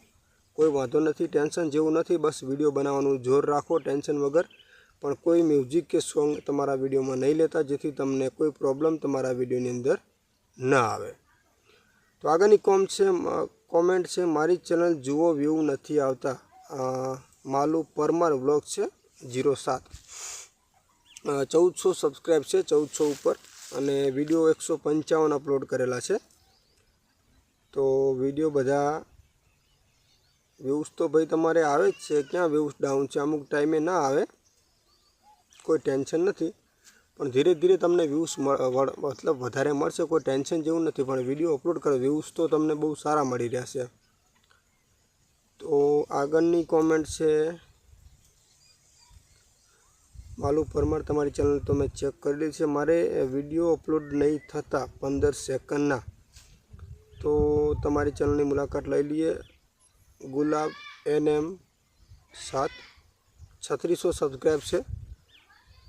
કોઈ વાંધો નથી, ટેન્શન જેવું નથી. બસ વિડીયો બનાવવાનું જોર રાખો ટેન્શન વગર. પણ કોઈ મ્યુઝિક કે સોંગ તમારા વિડીયોમાં નહીં લેતા, જેથી તમને કોઈ પ્રોબ્લેમ તમારા વિડીયોની અંદર ના આવે. તો આગળની કોમેન્ટ છે, મારી ચેનલ જુઓ વ્યૂ નથી આવતા. માલુ પરમાર વ્લોગ છે 07, 1400 સબસ્ક્રાઈબ છે, 1400 ઉપર, અને વિડીયો 155 અપલોડ કરેલા છે. તો વિડીયો બધા વ્યૂઝ તો ભાઈ તમારે આવે જ છે. ક્યાં વ્યૂઝ ડાઉન છે? અમુક ટાઈમે ના આવે, કોઈ ટેન્શન નથી, પણ ધીરે ધીરે તમને વ્યૂઝ મતલબ વધારે મળશે. કોઈ ટેન્શન જેવું નથી, પણ વિડીયો અપલોડ કરો, વ્યૂઝ તો તમને બહુ સારા મળી રહ્યા છે. તો આગળની કોમેન્ટ છે, માલુ પરમાર, તમારી ચેનલ તો મેં ચેક કરેલી છે, મારે વિડીયો અપલોડ નહીં થતા 15 સેકન્ડના. તો તમારી ચેનલની મુલાકાત લઈ લઈએ. ગુલાબ NM 7, 3600 સબસ્ક્રાઈબ છે.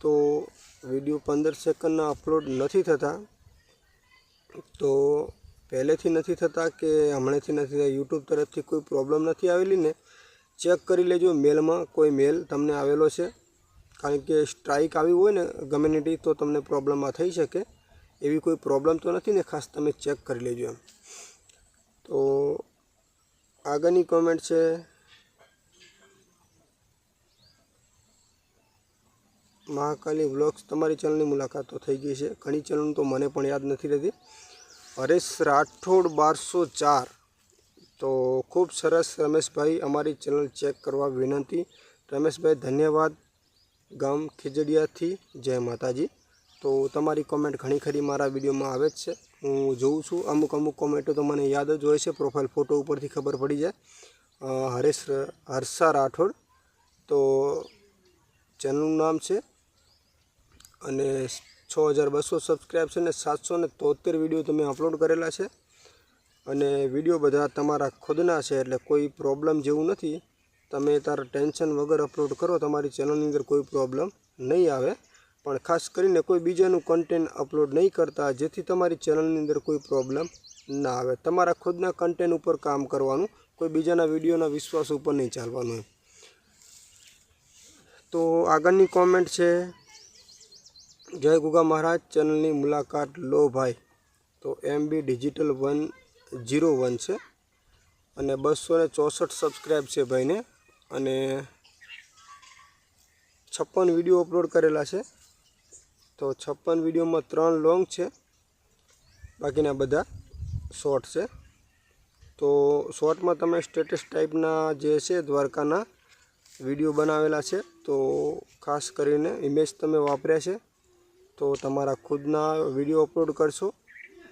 તો વિડીયો 15 સેકન્ડના અપલોડ નથી થતા. તો પહેલેથી નથી થતા કે હમણાંથી નથી થતા, યુટ્યુબ તરફથી કોઈ પ્રોબ્લેમ નથી આવેલી ને? ચેક કરી લેજો મેલમાં કોઈ મેલ તમને આવેલો છે. કારણ કે સ્ટ્રાઇક આવી હોય ને ગમે તે, તો તમને પ્રોબ્લેમમાં થઈ શકે. એવી કોઈ પ્રોબ્લેમ તો નથી ને? ખાસ તમે ચેક કરી લેજો એમ. તો આગળની કોમેન્ટ છે, મહાકાલી વ્લોગ્સ, તમારી ચેનલની મુલાકાત તો થઈ ગઈ છે. ઘણી ચેનલ તો મને પણ યાદ નથી રહેતી. હરેશ રાઠોડ 1204, તો ખૂબ સરસ રમેશભાઈ, અમારી ચેનલ ચેક કરવા વિનંતી. રમેશભાઈ ધન્યવાદ. ગામ ખીજડીયાથી જય માતાજી. તો તમારી કોમેન્ટ ઘણી ખરી મારા વિડીયોમાં આવે જ છે, હું જોઉં છું. અમુક કોમેન્ટો તો મને યાદ જ હોય છે, પ્રોફાઇલ ફોટો ઉપરથી ખબર પડી જાય. હર્ષા રાઠોડ, તો ચેનલનું નામ છે, અને 6200 સબસ્ક્રાઈબ છે, અને 773 વિડીયો તમે અપલોડ કરેલા છે. અને વિડીયો બધા તમારા ખુદના છે, એટલે કોઈ પ્રોબ્લેમ જેવું નથી. તમે તાર ટેન્શન વગર અપલોડ કરો, તમારી ચેનલની અંદર કોઈ પ્રોબ્લેમ નહીં આવે. પણ ખાસ કરીને કોઈ બીજાનું કન્ટેન્ટ અપલોડ નહીં કરતા, જેથી તમારી ચેનલની અંદર કોઈ પ્રોબ્લેમ ના આવે. તમારા ખુદના કન્ટેન્ટ ઉપર કામ કરવાનું, કોઈ બીજાના વિડીયોના વિશ્વાસ ઉપર નહીં ચાલવાનું. તો આગળની કોમેન્ટ છે, જય ગુગા મહારાજ, ચેનલની મુલાકાત લો ભાઈ. તો MB ડિજિટલ 101 છે, અને 264 સબસ્ક્રાઈબ છે ભાઈને, અને 56 વિડીયો અપલોડ કરેલા છે. તો 56 વિડીયોમાં 3 લોંગ છે, બાકીના બધા શોર્ટ છે. તો શોર્ટમાં તમે સ્ટેટસ ટાઈપના જે છે દ્વારકાના વિડીયો બનાવેલા છે. તો ખાસ કરીને ઇમેજ તમે વાપર્યા છે, તો તમારા ખુદના વિડીયો અપલોડ કરશો,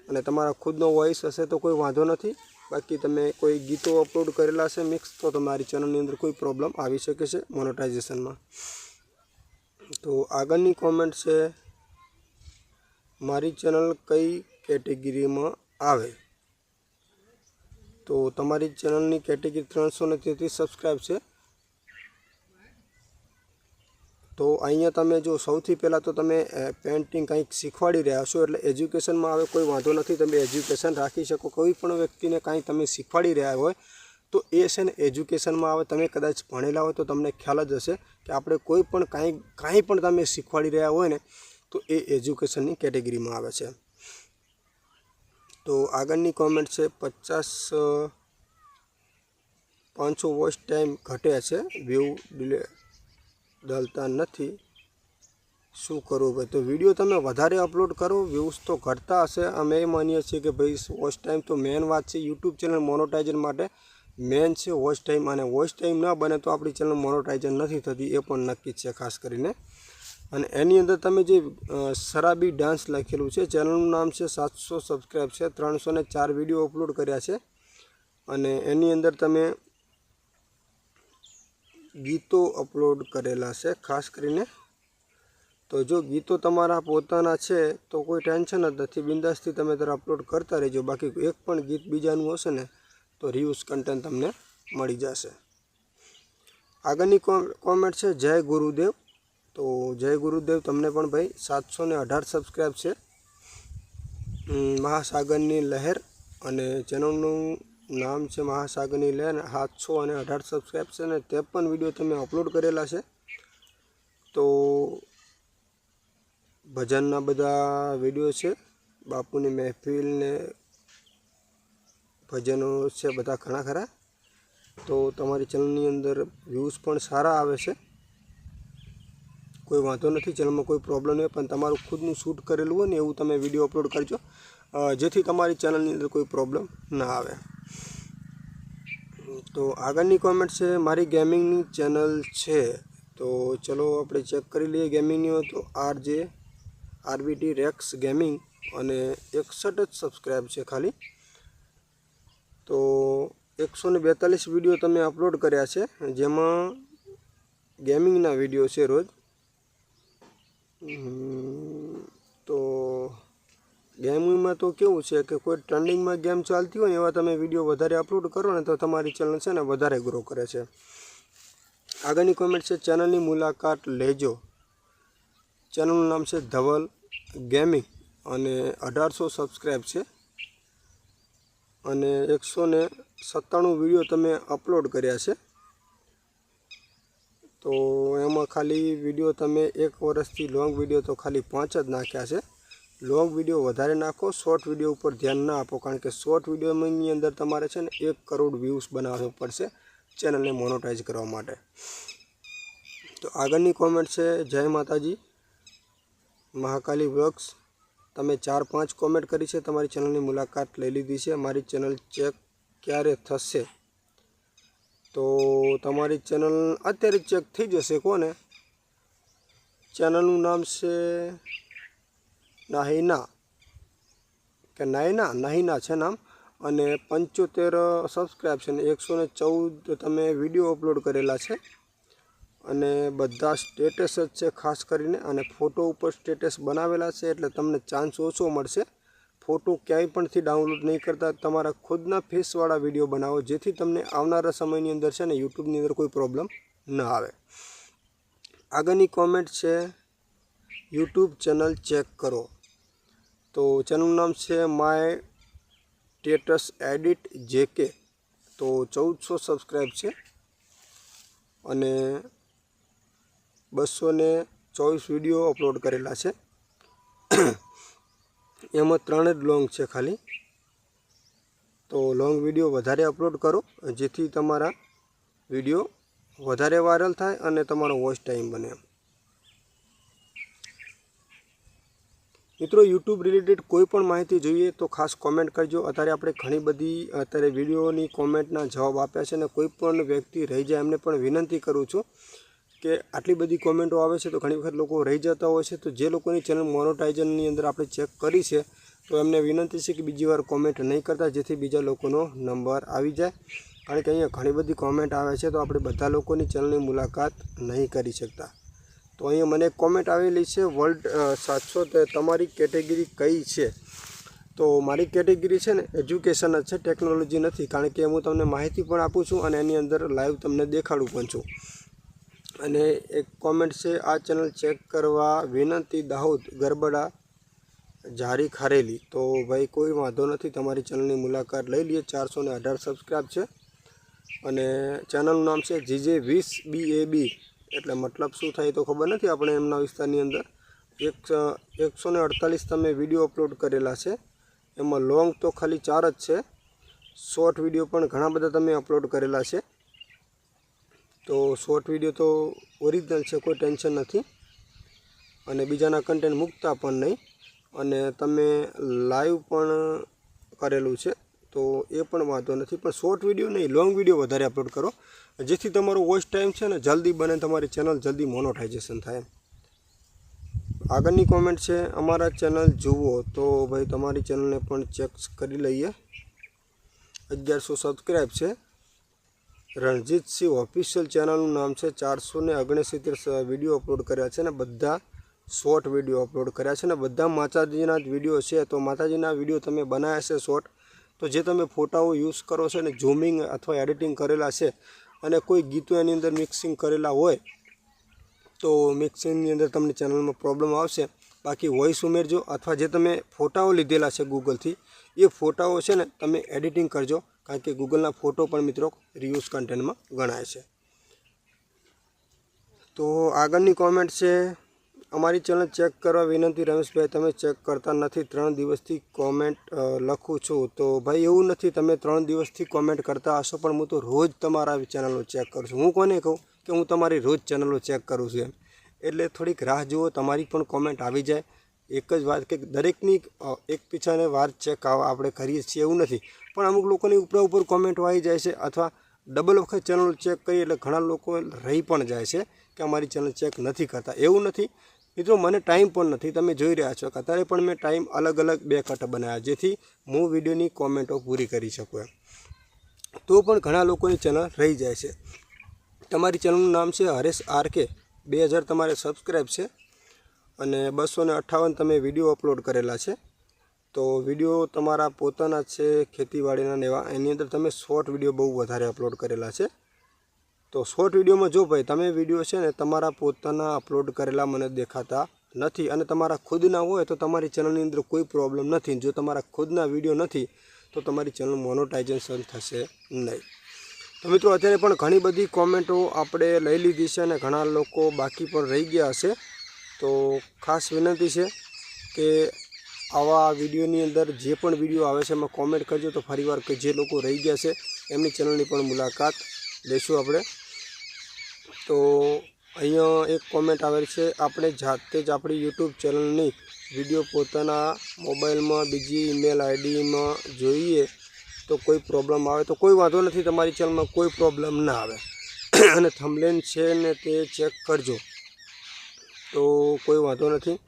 અને તમારા ખુદનો વોઇસ હશે તો કોઈ વાંધો નથી. બાકી તમે કોઈ ગીતો અપલોડ કરેલા છે મિક્સ, તો તમારી ચેનલની અંદર કોઈ પ્રોબ્લેમ આવી શકે છે મોનેટાઇઝેશનમાં. તો આગળની કોમેન્ટ છે, મારી ચેનલ કઈ કેટેગરીમાં આવે. તો તમારી ચેનલની કેટેગરી 333 સબસ્ક્રાઈબ છે. તો અહીંયા તમે જો સૌથી પહેલાં તો તમે પેઇન્ટિંગ કંઈક શીખવાડી રહ્યા છો, એટલે એજ્યુકેશનમાં આવે કોઈ વાંધો નથી, તમે એજ્યુકેશન રાખી શકો. કોઈ પણ વ્યક્તિને કાંઈ તમે શીખવાડી રહ્યા હોય તો એ છે ને એજ્યુકેશનમાં આવે. તમે કદાચ ભણેલા હોય તો તમને ખ્યાલ જ હશે કે આપણે કોઈ પણ કાંઈ પણ તમે શીખવાડી રહ્યા હોય ને, તો એ એજ્યુકેશનની કેટેગરીમાં આવે છે. તો આગળની કોમેન્ટ છે, 500 વોચ ટાઈમ ઘટ્યા છે, વ્યૂ ડલતા નથી, શું કરવું ભાઈ. તો વિડીયો તમે વધારે અપલોડ કરો, વ્યૂઝ તો ઘટતા હશે. અમે એ માનીએ છીએ કે ભાઈ વોચ ટાઈમ તો મેન વાત છે. યુટ્યુબ ચેનલ મોનોટાઇઝર માટે મેન છે વોચ ટાઈમ, અને વોચ ટાઈમ ના બને તો આપણી ચેનલ મોનોટાઇઝર નથી થતી, એ પણ નક્કી છે ખાસ કરીને. અને એની અંદર તમે જે શરાબી ડાન્સ લખેલું છે, ચેનલનું નામ છે, 700 સબસ્ક્રાઈબ છે, 304 વિડીયો અપલોડ કર્યા છે. અને એની અંદર તમે ગીતો અપલોડ કરેલા છે ખાસ કરીને. તો જો ગીતો તમારા પોતાના છે તો કોઈ ટેન્શન જ નથી, બિંદાસથી તમે ત્યારે અપલોડ કરતા રહેજો. બાકી એક પણ ગીત બીજાનું હશે ને તો રિવ્યુઝ કન્ટેન્ટ તમને મળી જશે. આગળની કોમેન્ટ છે, જય ગુરુદેવ. તો જય ગુરુદેવ તમને પણ ભાઈ. 718 સબસ્ક્રાઈબ છે. મહાસાગરની લહેર, અને ચેનલનું નામ છે મહાસાગરની લહેર. 718 સબસ્ક્રાઈબ છે, અને 53 વિડીયો તમે અપલોડ કરેલા છે. તો ભજનના બધા વિડીયો છે, બાપુની મહેફિલ ને ભજનો છે, બધા ઘણા ખરા. તો તમારી ચેનલની અંદર વ્યૂઝ પણ સારા આવે છે, કોઈ વાંધો નથી. ચેનલમાં કોઈ પ્રોબ્લેમ નહીં, પણ તમારું ખુદનું શૂટ કરેલું હોય ને એવું તમે વિડીયો અપલોડ કરજો, જેથી તમારી ચેનલની અંદર કોઈ પ્રોબ્લેમ ના આવે. તો આગળની કોમેન્ટ છે, મારી ગેમિંગની ચેનલ છે. તો ચલો આપણે ચેક કરી લઈએ ગેમિંગની હોય તો. RBT રેક્સ ગેમિંગ, અને 61 જ સબસ્ક્રાઈબ છે ખાલી. તો 142 વિડીયો તમે અપલોડ કર્યા છે, જેમાં ગેમિંગના વિડીયો છે રોજ. તો ગેમિંગમાં તો કેવું છે કે કોઈ ટ્રેન્ડિંગમાં ગેમ ચાલતી હોય ને એવા તમે વિડીયો વધારે અપલોડ કરો ને તો તમારી ચેનલ છે ને વધારે ગ્રો કરે છે. આગળની કોમેન્ટ છે, ચેનલની મુલાકાત લેજો. ચેનલનું નામ છે ધવલ ગેમિંગ, અને 1800 સબસ્ક્રાઈબ છે, અને 197 વિડીયો તમે અપલોડ કર્યા છે. તો એમાં ખાલી વિડીયો તમે 1 વર્ષથી લોંગ વિડીયો તો ખાલી 5 જ નાખ્યા છે. લોંગ વિડીયો વધારે નાખો, શોર્ટ વિડીયો ઉપર ધ્યાન ના આપો, કારણ કે શોર્ટ વિડીયોની અંદર તમારે છે ને 1 કરોડ વ્યૂઝ બનાવવું પડશે ચેનલને મોનોટાઈઝ કરવા માટે. તો આગળની કોમેન્ટ છે, જય માતાજી મહાકાલી વ્લોગ્સ. તમે 4-5 કોમેન્ટ કરી છે, તમારી ચેનલની મુલાકાત લઈ લીધી છે. મારી ચેનલ ચેક ક્યારે થશે. તો તમારી ચેનલ અત્યારે ચેક થઈ જશે. કોને ચેનલનું નામ છે નાહિના છે નામ, અને 75 સબસ્ક્રાઈબ છે, અને 114 તમે વિડીયો અપલોડ કરેલા છે, અને બધા સ્ટેટસ જ છે ખાસ કરીને, અને ફોટો ઉપર સ્ટેટસ બનાવેલા છે, એટલે તમને ચાન્સ ઓછો મળશે. ફોટો ક્યાંય પણથી ડાઉનલોડ નહીં કરતા, તમારા ખુદના ફેસવાળા વિડીયો બનાવો, જેથી તમને આવનારા સમયની અંદર છે ને યુટ્યુબની અંદર કોઈ પ્રોબ્લેમ ન આવે. આગળની કોમેન્ટ છે યુટ્યુબ ચેનલ ચેક કરો. તો ચેનલનું નામ છે માય સ્ટેટસ એડિટ જેકે. તો 1400 સબસ્ક્રાઈબ છે, અને 224 વિડીયો અપલોડ કરેલા છે. એમાં 3 જ લોંગ છે ખાલી. તો લોંગ વિડીયો વધારે અપલોડ કરો, જેથી તમારા વિડીયો વધારે વાયરલ થાય અને તમારો વોચ ટાઈમ બને. મિત્રો, યુટ્યુબ રિલેટેડ કોઈ પણ માહિતી જોઈએ તો ખાસ કોમેન્ટ કરજો. અત્યારે આપણે ઘણી બધી વિડીયોની કોમેન્ટના જવાબ આપ્યા છે, અને કોઈ પણ વ્યક્તિ રહી જાય એમને પણ વિનંતી કરું છું કે આટલી બધી કોમેન્ટો આવે છે તો ઘણી વખત લોકો રહી જતા હોય છે. તો જે લોકોની ચેનલ મોનેટાઇઝેશનની અંદર આપણે ચેક કરી છે, તો એમને વિનંતી છે કે બીજી વાર કોમેન્ટ નહીં કરતા, જેથી બીજા લોકોનો નંબર આવી જાય. કારણ કે અહીંયા ઘણી બધી કોમેન્ટ આવે છે, તો આપણે બધા લોકોની ચેનલની મુલાકાત નહીં કરી શકતા. તો અહીંયા મને એક કોમેન્ટ આવેલી છે, વર્લ્ડ 700 તમારી કેટેગરી કઈ છે? તો મારી કેટેગરી છે ને એજ્યુકેશન જ છે, ટેકનોલોજી નથી. કારણ કે હું તમને માહિતી પણ આપું છું અને એની અંદર લાઈવ તમને દેખાડું પણ છું. અને એક કોમેન્ટ છે, આ ચેનલ ચેક કરવા વિનંતી, દાહોદ ગરબડા જારી ખારેલી. તો ભાઈ કોઈ વાંધો નથી, તમારી ચેનલની મુલાકાત લઈ લઈએ. 418 સબસ્ક્રાઈબ છે, અને ચેનલનું નામ છે GJ20BAB. એટલે મતલબ શું થાય તો ખબર નથી આપણે એમના વિસ્તારની અંદર. 148 તમે વિડીયો અપલોડ કરેલા છે, એમાં લોંગ તો ખાલી 4 જ છે. શોર્ટ વિડીયો પણ ઘણા બધા તમે અપલોડ કરેલા છે. તો શોર્ટ વિડીયો તો ઓરિજિનલ છે, કોઈ ટેન્શન નથી, અને બીજાના કન્ટેન્ટ મૂકતા પણ નહીં. અને તમે લાઈવ પણ કરેલું છે, તો એ પણ વાંધો નથી. પણ શોર્ટ વિડીયો નહીં, લોંગ વિડીયો વધારે અપલોડ કરો, જેથી તમારો વોચ ટાઈમ છે ને જલ્દી બને, તમારી ચેનલ જલ્દી મોનેટાઇઝેશન થાય. આગળની કોમેન્ટ છે, અમારા ચેનલ જુઓ. તો ભાઈ તમારી ચેનલને પણ ચેક કરી લઈએ. 1100 સબસ્ક્રાઈબ છે. રણજીતસિંહ ઓફિશિયલ ચેનલનું નામ છે. 469 વિડીયો અપલોડ કર્યા છે, ને બધા શોર્ટ વિડીયો અપલોડ કર્યા છે, ને બધા માતાજીના જ વિડીયો છે. તો માતાજીના વિડીયો તમે બનાવ્યા છે શોર્ટ, તો જે તમે ફોટાઓ યુઝ કરો છો ને ઝૂમિંગ અથવા એડિટિંગ કરેલા છે, અને કોઈ ગીતો એની અંદર મિક્સિંગ કરેલા હોય, તો મિક્સિંગની અંદર તમને ચેનલમાં પ્રોબ્લેમ આવશે. બાકી વોઇસ ઉમેરજો, અથવા જે તમે ફોટાઓ લીધેલા છે ગૂગલથી, એ ફોટાઓ છે ને તમે એડિટિંગ કરજો. કારણ કે ગૂગલના ફોટો પણ મિત્રો રિયુઝ કન્ટેન્ટમાં ગણાય છે. તો આગળની કોમેન્ટ છે, અમારી ચેનલ ચેક કરવા વિનંતી રમેશભાઈ, તમે ચેક કરતા નથી, 3 દિવસથી કોમેન્ટ લખું છું. તો ભાઈ એવું નથી, તમે 3 દિવસથી કોમેન્ટ કરતા હશો, પણ હું તો રોજ તમારા ચેનલો ચેક કરું છું. હું કોને કહું કે હું તમારી રોજ ચેનલો ચેક કરું છું એમ? એટલે થોડીક રાહ જુઓ, તમારી પણ કોમેન્ટ આવી જાય. એક જ વાત કે દરેકની એક પીછાને વાર ચેક આપણે કરીએ છીએ એવું નથી, પણ અમુક લોકોની ઉપર કોમેન્ટો આવી જાય છે, અથવા ડબલ વખત ચેનલ ચેક કરીએ એટલે ઘણા લોકો રહી પણ જાય છે કે અમારી ચેનલ ચેક નથી કરતા. એવું નથી મિત્રો, મને ટાઈમ પણ નથી. તમે જોઈ રહ્યા છો કે અત્યારે પણ મેં ટાઈમ અલગ 2 કટ બનાવ્યા, જેથી હું વિડીયોની કોમેન્ટો પૂરી કરી શકું એમ. તો પણ ઘણા લોકોની ચેનલ રહી જાય છે. તમારી ચેનલનું નામ છે હરેશ RK. 2000 તમારે સબસ્ક્રાઈબ છે, અને 258 તમે વિડીયો અપલોડ કરેલા છે. તો વિડીયો તમારા પોતાના છે, ખેતીવાડીના ને એવા, એની અંદર તમે શોર્ટ વિડીયો બહુ વધારે અપલોડ કરેલા છે. તો શોર્ટ વિડીયોમાં જો ભાઈ તમે વિડીયો છે ને તમારા પોતાના અપલોડ કરેલા મને દેખાતા નથી, અને તમારા ખુદના હોય તો તમારી ચેનલની અંદર કોઈ પ્રોબ્લેમ નથી. જો તમારા ખુદના વિડીયો નથી તો તમારી ચેનલ મોનેટાઇઝેશન થશે નહીં. તો મિત્રો, અત્યારે પણ ઘણી બધી કોમેન્ટો આપણે લઈ લીધી છે, અને ઘણા લોકો બાકી પણ રહી ગયા હશે. તો ખાસ વિનંતી છે કે આવા વિડીયોની અંદર જે પણ વિડીયો આવે છે એમાં કોમેન્ટ કરજો, તો ફરીવાર કે જે લોકો રહી ગયા છે એમની ચેનલની પણ મુલાકાત લઈશું આપણે. તો અહીંયા એક કોમેન્ટ આવેલી છે, આપણે જાતે જ આપણી યુટ્યુબ ચેનલની વિડીયો પોતાના મોબાઈલમાં બીજી ઈમેલ આઈડીમાં જોઈએ તો કોઈ પ્રોબ્લેમ આવે? તો કોઈ વાંધો નથી, તમારી ચેનલમાં કોઈ પ્રોબ્લેમ ના આવે. અને થંબનેલ છે ને તે ચેક કરજો. તો કોઈ વાંધો નથી.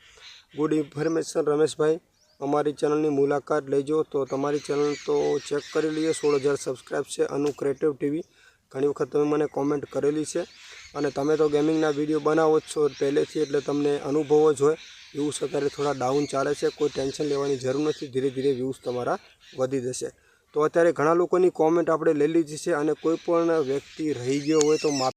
ગુડ ઇન્ફોર્મેશન રમેશભાઈ, અમારી ચેનલની મુલાકાત લેજો. તો તમારી ચેનલ તો ચેક કરી લઈએ. 16,000 સબસ્ક્રાઈબ છે. અનુ ક્રિએટિવ ટીવી ઘણી વખત તમે મને કોમેન્ટ કરેલી છે અને તમે તો ગેમિંગના વિડીયો બનાવો જ છો પહેલેથી, એટલે તમને અનુભવો જ હોય. વ્યૂઝ અત્યારે થોડા ડાઉન ચાલે છે, કોઈ ટેન્શન લેવાની જરૂર નથી. ધીરે ધીરે વ્યૂઝ તમારા વધી જશે. તો અત્યારે ઘણા લોકોની કોમેન્ટ આપણે લઈ લીધી છે અને કોઈ પણ વ્યક્તિ રહી ગયો હોય તો